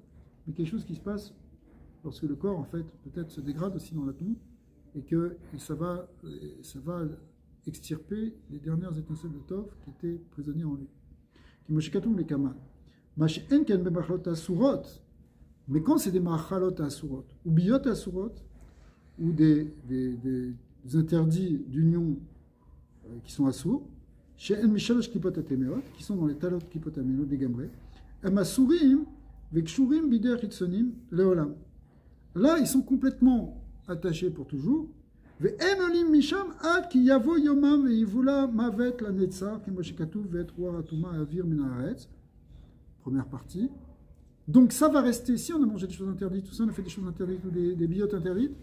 mais quelque chose qui se passe lorsque le corps, en fait, peut-être se dégrade aussi dans la tombe, et que ça va extirper les dernières étincelles de Tov qui étaient prisonniers en lui. Mais quand c'est des machalot asurot, ou biyot asurot, ou des interdits d'union qui sont assourds, qui sont dans les talot klipot améot des gamrés, amasurim vekshurim bider hitsonim leolam. Là, ils sont complètement attachés pour toujours. Première partie. Donc ça va rester, si on a mangé des choses interdites, tout ça, on a fait des choses interdites ou des biotes interdites,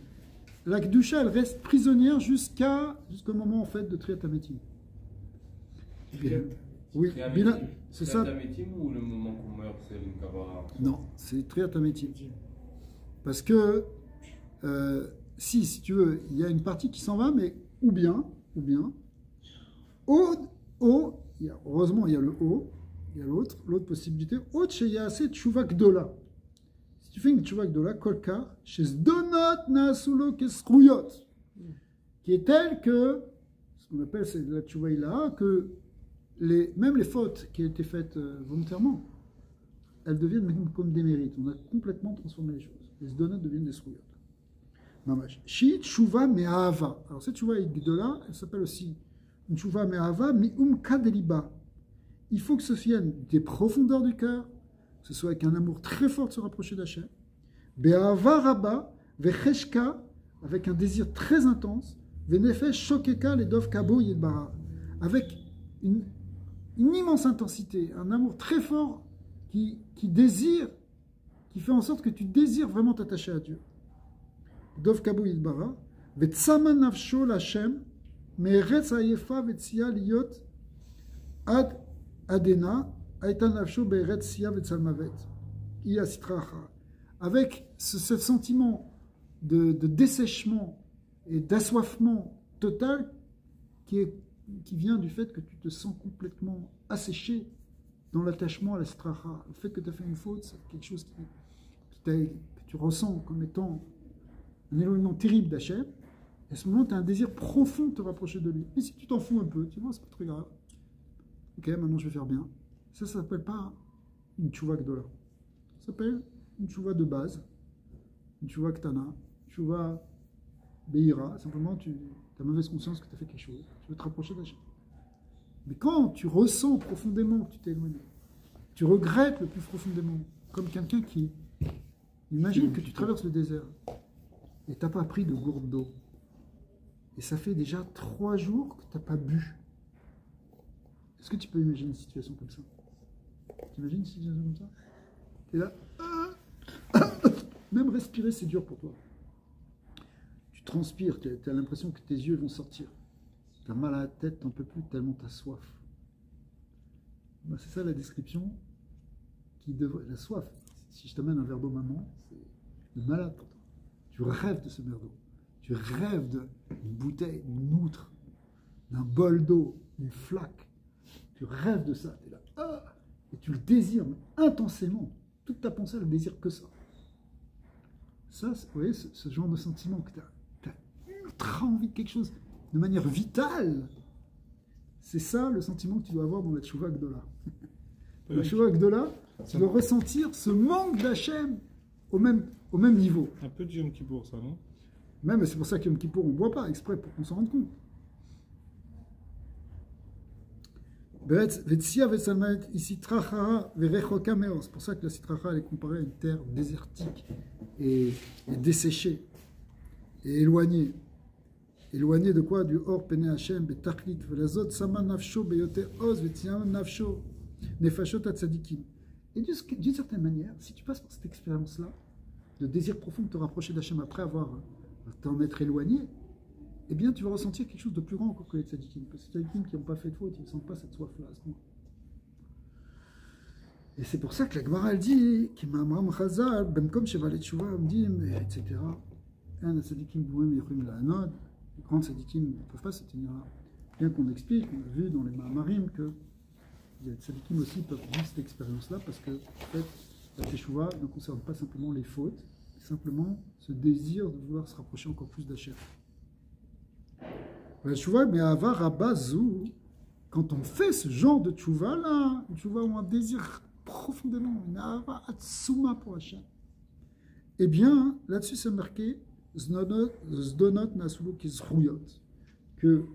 la Kedusha, elle reste prisonnière jusqu'au moment en fait de Triat HaMetim. Oui, c'est ça. Triat HaMetim ou le moment qu'on meurt, c'est une kavara? Non, c'est Triat HaMetim. Parce que si tu veux, il y a une partie qui s'en va, mais ou bien, heureusement il y a le haut, il y a l'autre possibilité, autre chez Yassé Tchouva Gdola. Si tu fais une Tchouva Gdola, Kolkar, chez Zdonot Nasulo Kesruyot, qui est telle que, ce qu'on appelle c'est la Tchouva Ilaha, que même les fautes qui ont été faites volontairement, elles deviennent même comme des mérites. On a complètement transformé les choses. Les Zdonot deviennent des Sruyot. Mamash. Shi Tchouva Me'ahava. Alors cette Tchouva Gdola, elle s'appelle aussi une Tchouva Me'ahava Mi'um Kadeliba. Il faut que ce vienne des profondeurs du cœur, que ce soit avec un amour très fort de se rapprocher d'Hachem. Be'ahava Rabba, Vecheshka, avec un désir très intense, Venefesh Shokeka Ledov Kabo Yedbara, avec une immense intensité, un amour très fort qui désire, qui fait en sorte que tu désires vraiment t'attacher à Dieu. Dov Kabo Yedbara, Vetsama Nafsho Lachem, Meretz Hayefa Vetsia Liot Ad Adena, Aitan Nafsho Be'eretz Sia Vetsalmavet, Iya Sitracha. Avec ce sentiment de dessèchement et d'assoiffement total qui vient du fait que tu te sens complètement asséché dans l'attachement à la Sitracha. Le fait que tu as fait une faute, c'est quelque chose que tu ressens comme étant un éloignement terrible d'Hachem. À ce moment, tu as un désir profond de te rapprocher de lui. Et si tu t'en fous un peu, tu vois, c'est pas très grave. Ok, maintenant je vais faire bien. Ça s'appelle pas une tchouva gdola. Ça s'appelle une tchouva de base, une tchouva ktana, une tchouva beira. Simplement, tu as mauvaise conscience que tu as fait quelque chose. Tu veux te rapprocher d'Hachem. Mais quand tu ressens profondément que tu t'es éloigné, tu regrettes le plus profondément, comme quelqu'un qui... Imagine que tu traverses le désert et tu n'as pas pris de gourde d'eau. Et ça fait déjà 3 jours que tu n'as pas bu. Est-ce que tu peux imaginer une situation comme ça? Tu imagines une situation comme ça? Tu es là. Même respirer, c'est dur pour toi. Tu transpires, tu as l'impression que tes yeux vont sortir. Tu as mal à la tête, tu n'en peux plus tellement tu as soif. Ben, c'est ça la description qui devrait. La soif. Si je t'amène un verre d'eau maintenant, c'est le malade pour toi. Tu rêves de ce verre d'eau. Tu rêves d'une bouteille, d'une outre, d'un bol d'eau, d'une flaque. Tu rêves de ça. Tu es là. Et tu le désires intensément. Toute ta pensée, elle ne désire que ça. Ça, vous voyez, ce genre de sentiment que tu as ultra envie de quelque chose de manière vitale, c'est ça le sentiment que tu dois avoir dans la Tchouva Gdola. La Tchouva Gdola, tu dois ressentir ce manque d'Hachem au même niveau. Un peu du Yom Kippour, ça, non? Même, c'est pour ça qu'Yom Kippour, on ne boit pas exprès pour qu'on s'en rende compte. C'est pour ça que la Sitracha elle est comparée à une terre désertique et desséchée et éloignée. Éloignée de quoi? Du Or Pene Hashem, Betachlit, Velazot, Sama Nafsho, Beyote Oz, Vetiam Nafsho, Nefashot Atzadikim. Et d'une certaine manière, si tu passes par cette expérience-là, de désir profond de te rapprocher d'Hachem après avoir t'en être éloigné, eh bien tu vas ressentir quelque chose de plus grand encore que les tzadikim. Parce que les tzadikim qui n'ont pas fait de faute, ils ne sentent pas cette soif-là. Et c'est pour ça que la Gemara elle dit, qui m'amram chazal, ben comme chevalet tshuva, on dit, etc. Les tzadikim bouem yichum la anod, les grands tzadikim ne peuvent pas se tenir là. Bien qu'on explique, on a vu dans les Mahamarim que les tzadikim aussi peuvent vivre cette expérience-là parce que en fait, la teshuva ne concerne pas simplement les fautes, mais simplement ce désir de vouloir se rapprocher encore plus d'Hachem. La teshuva, mais avar abazou, quand on fait ce genre de teshuva là, une teshuva où on désire profondément, une ava atsuma pour Hachem, eh bien là-dessus c'est marqué zdonot nasulu kizruyot, que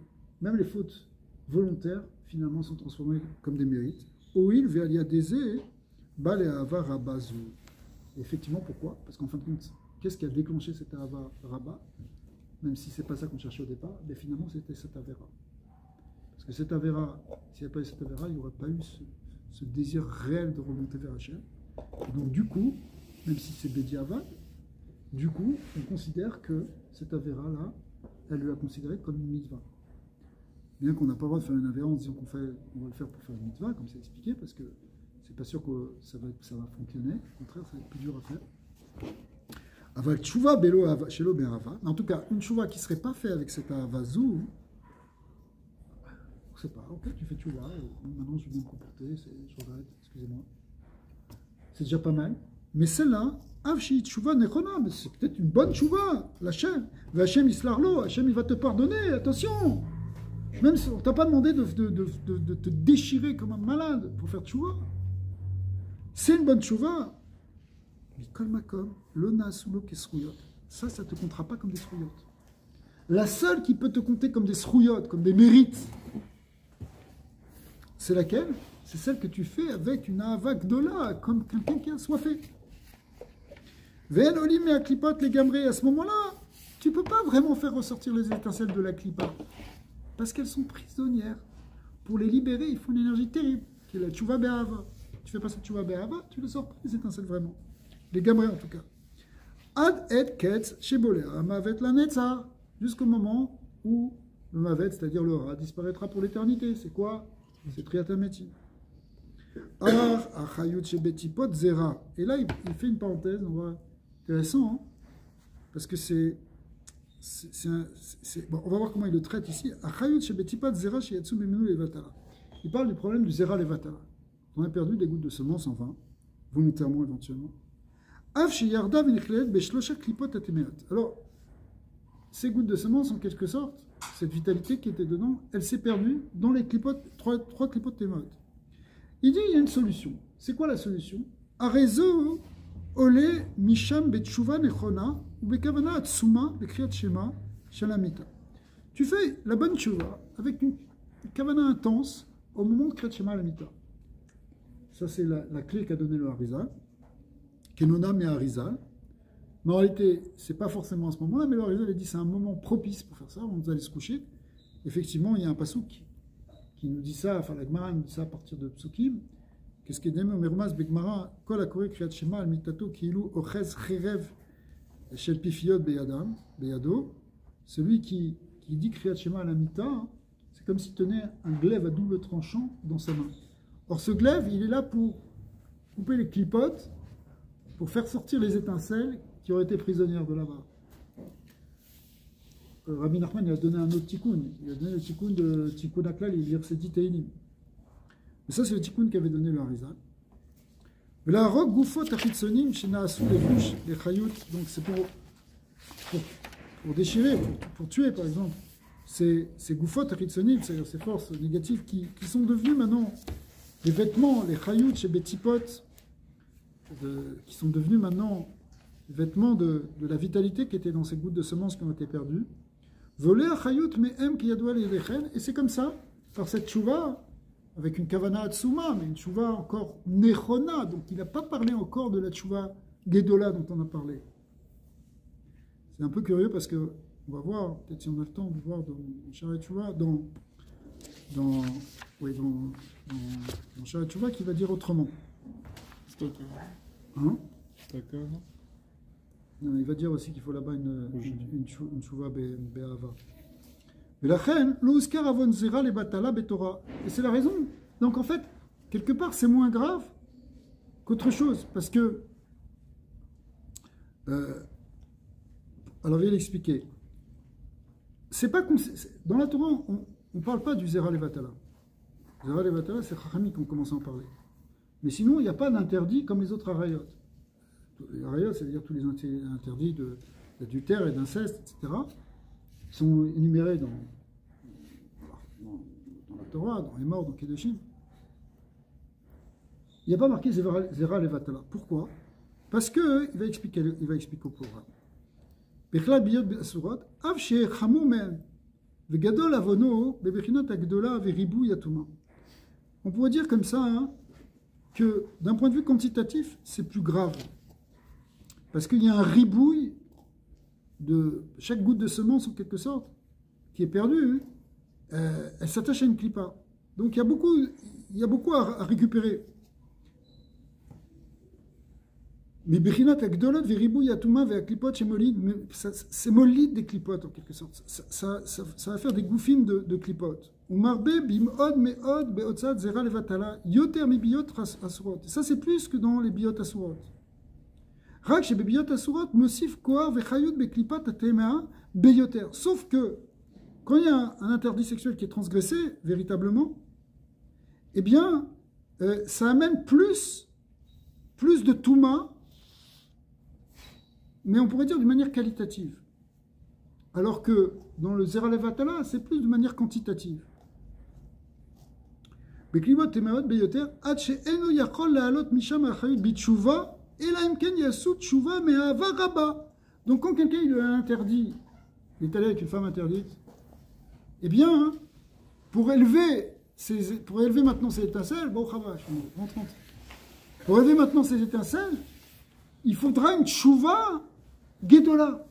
même les fautes volontaires finalement sont transformées comme des mérites. Oil ve'alia dezeh bal et ava rabazou. Effectivement, pourquoi? Parce qu'en fin de compte, qu'est-ce qui a déclenché cette ava rabba? Même si c'est pas ça qu'on cherchait au départ, mais finalement c'était cette avéra. Parce que cette avéra, s'il n'y avait pas eu cette avéra, il n'y aurait pas eu ce désir réel de remonter vers Hachem. Et donc du coup, même si c'est Bédiavad, Du coup, on considère que cette avéra-là, elle lui a considéré comme une mitzvah. Bien qu'on n'a pas le droit de faire une avéra en disant qu'on va le faire pour faire une mitzvah, comme c'est expliqué, parce que c'est pas sûr que ça va fonctionner. Au contraire, ça va être plus dur à faire. Aval tchouva belo shelo be'ava. En tout cas, une tchouva qui ne serait pas faite avec cette avazou, je ne sais pas, ok, tu fais tchouva, maintenant je vais bien me comporter, je regrette, excusez-moi. C'est déjà pas mal. Mais celle-là, avshi tchouva nechona, mais c'est peut-être une bonne tchouva, l'Hachem. Hachem islarlo, Hachem il va te pardonner, attention. Même si on ne t'a pas demandé de te déchirer comme un malade pour faire tchouva. C'est une bonne tchouva. Mais kolmakom, l'onas ou l'okesrouyot, ça ne te comptera pas comme des srouyot. La seule qui peut te compter comme des srouyot, comme des mérites, c'est laquelle? C'est celle que tu fais avec une ahava gdola, comme quelqu'un qui a soifé. Ven olim et aklipot les gamrés, à ce moment-là, tu ne peux pas vraiment faire ressortir les étincelles de la clipa. Parce qu'elles sont prisonnières. Pour les libérer, il faut une énergie terrible, qui est la tchouva be'ahava. Tu fais pas cette tchouva be'ahava, tu ne sors pas les étincelles vraiment. Les gamrés en tout cas. Ad et ketz shebolea mavet la netzar. Jusqu'au moment où le mavet, c'est-à-dire le rat, disparaîtra pour l'éternité. C'est quoi? C'est triataméti. Ar achayut shebetipot zera. Et là, il fait une parenthèse, on voit, intéressant, hein, parce que bon, on va voir comment il le traite ici. Achayut shebetipot zera sheyatsu bimenu levatala. Il parle du problème du zera levatala. On a perdu des gouttes de semences en vain, volontairement éventuellement. Av sheyarda v'nichlet beshlosha klipot atemeot. Alors, ces gouttes de semences, en quelque sorte, cette vitalité qui était dedans, elle s'est perdue dans les clipotes, trois clipotes témotes. Il dit, il y a une solution. C'est quoi la solution? Arezo ole misham betshuva nechona ou bekavana atsuma bekriyat shema shalamita. Tu fais la bonne tchouva avec une kavana intense au moment de kriyat shema shalamita. Ça, c'est la clé qu'a donné le Harizal. Kenona mais Harizal. Mais en réalité, ce n'est pas forcément à ce moment-là, mais le Harizal a dit c'est un moment propice pour faire ça, on va aller se coucher. Effectivement, il y a un pasouk qui nous dit ça, enfin la Gemara nous dit ça à partir de Psukim. Qu'est-ce qu'il dit? Mermas Begmara, Kol Akore Kriyat Shema al Mitato Kiilu Ochez Cherev Shel Pifiyot Beyado. Celui qui dit Kriyat Shema al Mita, c'est comme s'il tenait un glaive à double tranchant dans sa main. Or, ce glaive, il est là pour couper les clipotes, pour faire sortir les étincelles qui auraient été prisonnières de là-bas. Rabbi Nachman il a donné un autre tikkun. Il a donné le tikkun de Tikkun Aklal, il dit c'est dit Teilim. Mais ça, c'est le tikkun qu'avait donné le Harizal. Mais la roque goufot achitsonim shenaasu les bouches, les chayut. Donc c'est pour déchirer, pour tuer par exemple. Ces goufot achitsonim, c'est-à-dire ces forces négatives qui sont devenues maintenant les vêtements, les chayut chez Betipot, qui sont devenus maintenant les vêtements de la vitalité qui était dans ces gouttes de semences qui ont été perdues. Volé à chayut mais em qui yadoua les lechen. Et c'est comme ça, par cette tchouva, avec une kavana atsuma, mais une tchouva encore nechona, donc il n'a pas parlé encore de la tchouva gedola dont on a parlé. C'est un peu curieux parce que, on va voir, peut-être si on a le temps de voir dans Sharet Tchouva, dans Sharet Tchouva qui va dire autrement. Hein? D'accord. Non, il va dire aussi qu'il faut là-bas une tchouva be'ava. Mais la reine, l'ouskar avon zera les batala betora. Et c'est la raison. Donc en fait, quelque part, c'est moins grave qu'autre chose. Parce que. Alors, je vais l'expliquer. C'est pas dans la Torah, on ne parle pas du zera levatala. Zera levatala, c'est Chachami qui ont commencé à en parler. Mais sinon, il n'y a pas d'interdit comme les autres arayot. Les arayot, c'est-à-dire tous les interdits d'adultère et d'inceste, etc., sont énumérés dans la Torah, dans les morts, dans Kedoshim. Il n'y a pas marqué Zera Levatala. Pourquoi? Parce qu'il va expliquer au programme. Bechlal biyot be'asurat, av she'chamu me'em, ve'gadol avono, be'bechinot agdola ve'ribou yatuma. On pourrait dire comme ça, hein, que d'un point de vue quantitatif, c'est plus grave. Parce qu'il y a un ribouille de chaque goutte de semence, en quelque sorte, qui est perdue, elle s'attache à une clipa. Donc il y a beaucoup à récupérer. Mais Bechinat Agdolot, Veribou Yatouma, Veaklipot, chez Molid, c'est Molid des clipotes en quelque sorte. Ça va faire des gouffines de clipotes. Ou Marbe, Bimod, Meod, Beotzad, Zera, Levatala, Yoter, Mibiot, Asurot. Ça, c'est plus que dans les Biot Asurot. Rak, chez Biot Asurot, Mosif, Koar, Vechayut, Beklipat, Atema, Beyoter. Sauf que, quand il y a un interdit sexuel qui est transgressé, véritablement, eh bien, ça amène plus de Touma, mais on pourrait dire d'une manière qualitative. Alors que dans le Zera Levatala, c'est plus de manière quantitative. Beklibot Temaot Beyoter, Adche Eno Yachol Laalot Misham Achayut Bitshuva, Ela Imken Yasu Tshuva Me'ava Rabba. Donc quand quelqu'un il a interdit, il est allé avec une femme interdite, eh bien, pour élever maintenant ses étincelles, bon, pour élever maintenant ses étincelles, il faudra une tchouva gedola.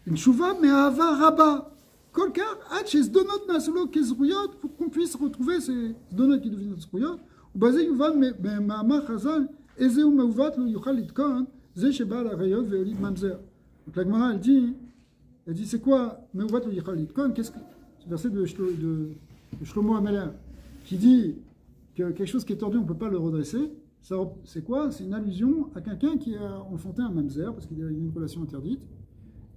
Une tchouva me'ava rabba. Kolkar, chez Zdonot Nasolo Kezruyot, pour qu'on puisse retrouver ces Zdonot qui deviennent Zruyot, ou basé Yuvan Ma'ama Chazal, Ezeu Meuvat lo Yuchal Itkon, Ze Sheba la Rayot Veolid Mamzer. Donc la Gemara, elle dit c'est quoi Meuvat lo Yuchal Itkon? Qu'est-ce que. C'est le verset de Shlomo Ameler, qui dit que quelque chose qui est tordu, on ne peut pas le redresser. C'est quoi? C'est une allusion à quelqu'un qui a enfanté un mamzer, parce qu'il y a une relation interdite.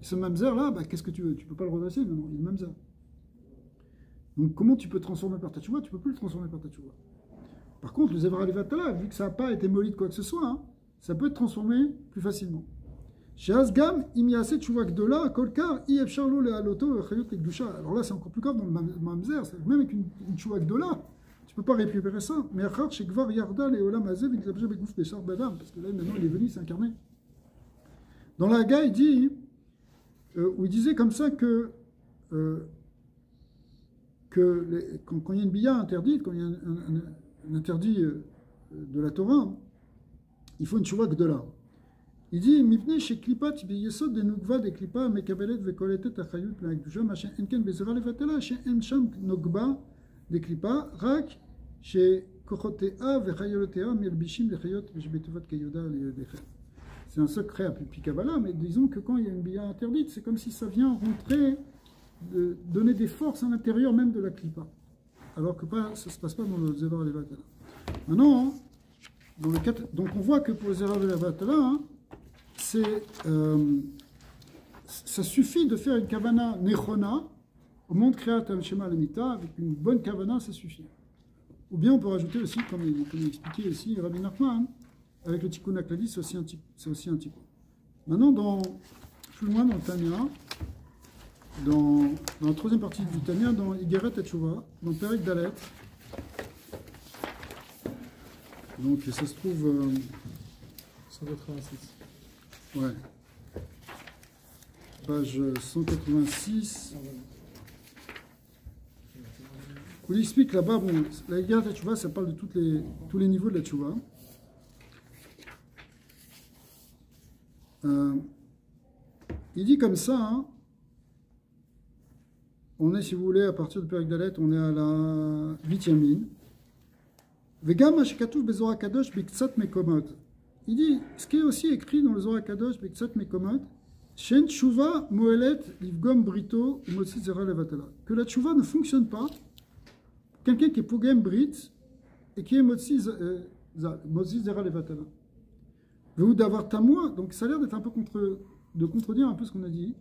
Et ce mamzer-là, bah, qu'est-ce que tu veux? Tu ne peux pas le redresser, non, il est mamzer. Donc comment tu peux transformer par ta tchouva? Tu ne peux plus le transformer par ta tchouva. Par contre, le Zevra Levatala, vu que ça n'a pas été molli de quoi que ce soit, hein, ça peut être transformé plus facilement. Chez Asgam, imiase tchouva gdola, kolkar, if charlo le haloto, chayot et gdusha. Alors là, c'est encore plus grave dans le mamzer, même avec une tchouva gdola, tu ne peux pas récupérer ça. Mais achar, chez Gvar Yarda, les Olam Azev, il s'appelle Begouf Bechar Badam, parce que là, maintenant, il est venu s'incarner. Dans la Haga, il dit, où il disait comme ça que quand il y a une billa interdite, quand il y a un interdit de la Torah, il faut une tchouva gdola. Il dit, Mipne chez Klipat, Yesod de Nugva de Klipa, Mekabelet, Vekoletet, Achayut, Lagdusha, Machin, Enken, Bezera, Levatala, chez Encham, Nogba, de Klipa, Rak, chez Kochotea, Vechayolotea, Mielbishim, Lechayot, Vejbetovat, Kayoda, Ledecher. C'est un secret à Pikabala, mais disons que quand il y a une billa interdite, c'est comme si ça vient rentrer, donner des forces à l'intérieur même de la Klipa. Alors que ça ne se passe pas dans le Zera Levatala. Maintenant, donc on voit que pour le Zera Levatala, hein, ça suffit de faire une kavana nechona au monde créateur Shema Lemita, avec une bonne kavana, ça suffit. Ou bien on peut rajouter aussi, comme il expliquait ici Rabbi Nachman, avec le tikkun aklali, c'est aussi un tikkun. Maintenant, plus loin dans le Tanya, dans la troisième partie du Tanya, dans Igeret Teshuvah, dans Perek Dalet, donc ça se trouve 186. Ouais. Page 186. On explique là-bas, bon, la Igeret Teshuvah, ça parle de tous les niveaux de la Teshuvah. Il dit comme ça, hein, on est, si vous voulez, à partir de Perek Dalet, on est à la 8e ligne. Vegam Ashkatouf Bezora Kadosh Biktsat Mekomot. Il dit, ce qui est aussi écrit dans le Zohar Kadosh Biktsat Mekomot, Shen Tshuva Moelet Livgom Brito Motzi Zera Levatala. Que la Tshuva ne fonctionne pas. Quelqu'un qui est Pogem Brit et qui est Motzi Zera Levatala. Veut d'avoir tamoua, donc ça a l'air d'être un peu de contredire un peu ce qu'on a dit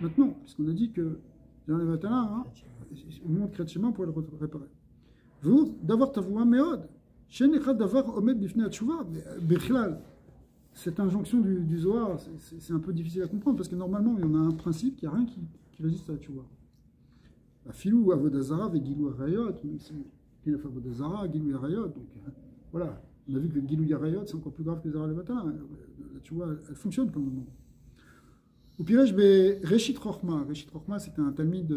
maintenant, puisqu'on a dit que Zera Levatala, hein, au moment de Kretchema, on pourrait le réparer. Veut d'avoir tavoua meod. Shen Echad Davar Omed Bifnei Atshuva, Bechlal. Cette injonction du Zohar, c'est un peu difficile à comprendre, parce que normalement, il y en a un principe, qu'il n'y a rien qui résiste à la Tshuva. Filou Avodazara ve Gilou Arayot, même si il a fait Avodazara, Gilou Arayot, donc voilà. On a vu que Gilou Arayot, c'est encore plus grave que Zera Levata. La Tshuva, elle fonctionne pour le moment. Ou Pirej, Reshit Rochma. Reshit Rochma, c'était un talmid,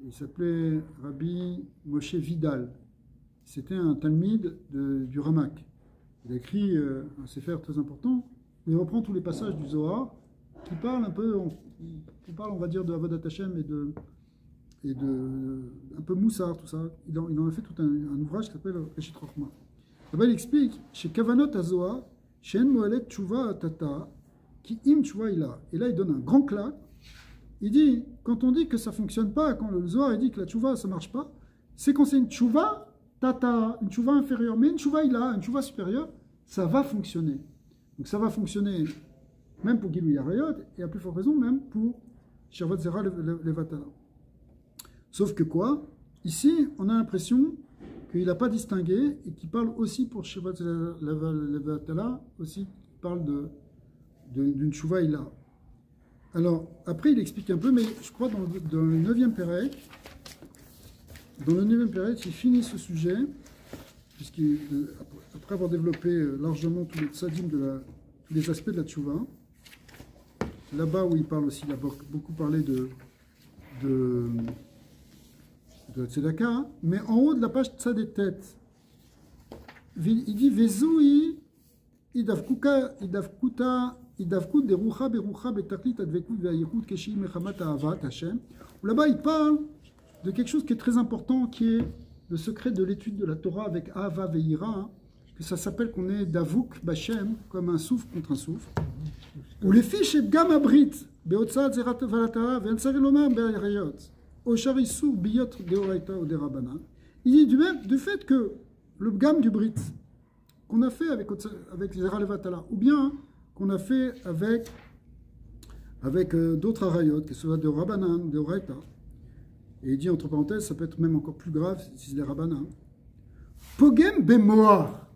il s'appelait Rabbi Moshe Vidal. C'était un talmid du Ramak. Il a écrit un sefer très important, où il reprend tous les passages du Zohar, qui parlent un peu, on va dire, de Avodat Hashem et de un peu Moussar, tout ça. Il en a fait tout un ouvrage qui s'appelle Reshit Rochma. Là-bas, il explique, chez Kavanot à Zohar, Shen Moalet Tchouva Tata, qui im Tchouva ila. Et là, il donne un grand claque. Il dit, quand on dit que ça ne fonctionne pas, quand le Zohar il dit que la Tchouva, ça ne marche pas, c'est quand c'est une Tchouva Tata, une Tchouva inférieure. Mais une Tchouva ila, une Tchouva supérieure, ça va fonctionner. Donc ça va fonctionner même pour Gilou Yarayot, et à plus forte raison, même pour Shervat Zera Levatala. Sauf que quoi? Ici, on a l'impression qu'il n'a pas distingué et qu'il parle aussi pour Shervat Levatala, aussi il parle d'une Tchouva Ila. Alors, après, il explique un peu, mais je crois dans le 9e Pérec, il finit ce sujet, puisqu'après avoir développé largement tous les tzadim tous les aspects de la Tchouva, là-bas où il parle aussi, il a beaucoup parlé de Tzedaka, mais en haut de la page Tzadetet, il dit Vezoui idavkuta idavkut derucha berucha betaklit advekut ve'ayikut keshi mechamat ahavat Hashem. Là-bas, il parle de quelque chose qui est très important, qui est le secret de l'étude de la Torah avec Ahava ve'ira, que ça s'appelle qu'on est davuk b'Hashem, comme un souffle contre un souffle. Ou les fiches gam abrit beotzat zerat valatara ve'ansar elomar be'ayayot oshar isur biyot deoraita ou derabana. Il dit du fait que le gam du brit qu'on a fait avec Zera Levatala, ou bien qu'on a fait avec d'autres arayot, que ce soit de Rabbanan, de Oraita. Et il dit entre parenthèses, ça peut être même encore plus grave si c'est les Rabbanan. Pogem bemoar.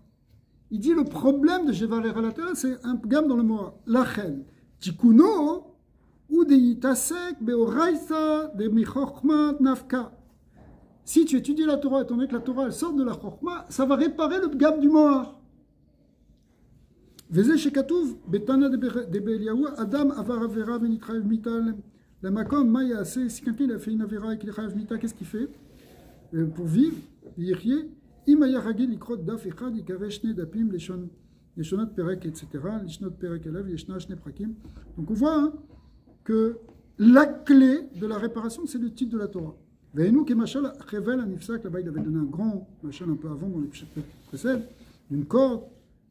Il dit le problème de Zera Levatala, c'est un gam dans le moar. Lachen. Tikuno ou de yitasek beoraita de michochma nafka. Si tu étudies la Torah, étant donné que la Torah elle sort de la chochma, ça va réparer le gam du moar. וזה שכתוב בתנא דבאליהו, אדם עבר עבירה ונתחייב מיתה למקום, מה יעשה? Si quelqu'un a fait une avéra et qu'il est חייב מיתה, qu'est-ce qu'il fait pour vivre? יחיה, אם היה רגיל לקרוא דף אחד, יקרא שני דפים לשונות פרק, etc. לשנות פרק אליו, ישנה שני פרקים. Donc on voit que la clé de la réparation, c'est le titre de la Torah. והיינו כמשל חבל הנפסק, là-bas il avait donné un grand משל un peu avant dans les chapitres précédents, une corde,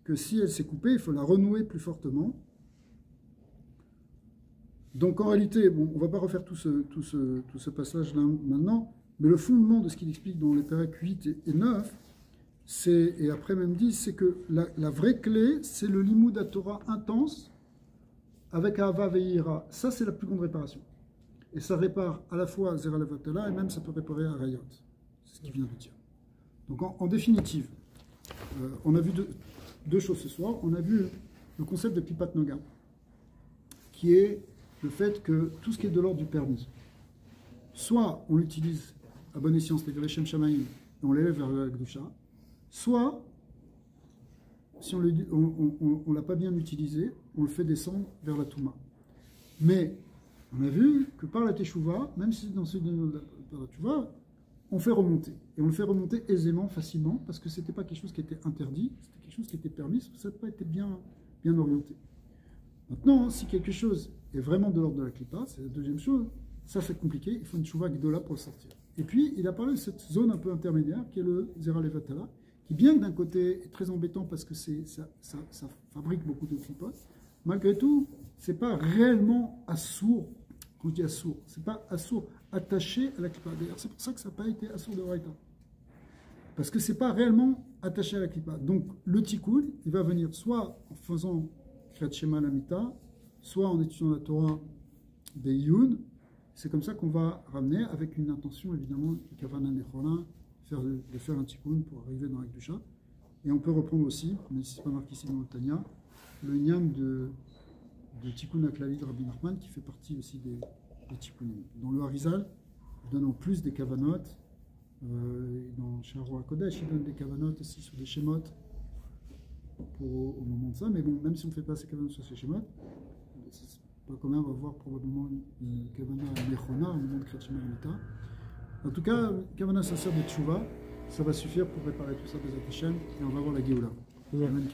que si elle s'est coupée, il faut la renouer plus fortement. Donc en réalité, bon, on ne va pas refaire tout ce passage-là maintenant, mais le fondement de ce qu'il explique dans les Pérec 8 et 9, et après même 10, c'est que la vraie clé, c'est le limud à Torah intense avec Ahava ve'ira. Ça, c'est la plus grande réparation. Et ça répare à la fois Zera Levatala et même ça peut réparer Arayot. C'est ce qu'il vient de dire. Donc en définitive, on a vu deux choses ce soir. On a vu le concept de Klipat Noga, qui est le fait que tout ce qui est de l'ordre du permis, soit on l'utilise à bon escient, c'est-à-dire les Shem Shamaim, et on l'élève vers la Gdusha, soit, si on ne l'a pas bien utilisé, on le fait descendre vers la Touma. Mais on a vu que par la Teshuvah, même si dans ce par la Teshuvah, on fait remonter. Et on le fait remonter aisément, facilement, parce que ce n'était pas quelque chose qui était interdit, c'était quelque chose qui était permis, ça n'a pas été bien orienté. Maintenant, si quelque chose est vraiment de l'ordre de la Klippa, c'est la deuxième chose, ça c'est compliqué, il faut une Teshuvah Gdola pour le sortir. Et puis, il a parlé de cette zone un peu intermédiaire, qui est le Zera Levatala, qui bien que d'un côté est très embêtant parce que ça fabrique beaucoup de Klippot, malgré tout, ce n'est pas réellement assourd. Quand je dis assourd, ce n'est pas assourd attaché à la Klippa. D'ailleurs, c'est pour ça que ça n'a pas été assourd de Raïta. Parce que ce n'est pas réellement attaché à la Klippa. Donc, le Tikkun, il va venir soit en faisant Kriyat Shema Lamita, soit en étudiant la Torah des Yud. C'est comme ça qu'on va ramener, avec une intention, évidemment, de Kavana Nechona, de faire un Tikkun pour arriver dans la Kedusha. Et on peut reprendre aussi, même si ce n'est pas marqué ici dans le Tanya, le Nyam de Tikkun Aklali de Rabbi Nachman, qui fait partie aussi des Tikkunim. Dans le Harizal, il donne en plus des Kavanot, dans Sharo HaKodesh, il donne des Kavanot aussi sur des Shemot, au moment de ça, mais bon, même si on ne fait pas ces Kavanot sur ces Shemot, c'est pas commun, on va voir probablement une Kavana Nechona au moment de Kriyat Shema Lamita. En tout cas, Kavana sincère de Teshuvah, ça va suffire pour préparer tout ça des Hashem, et on va voir la Géoula. Amen.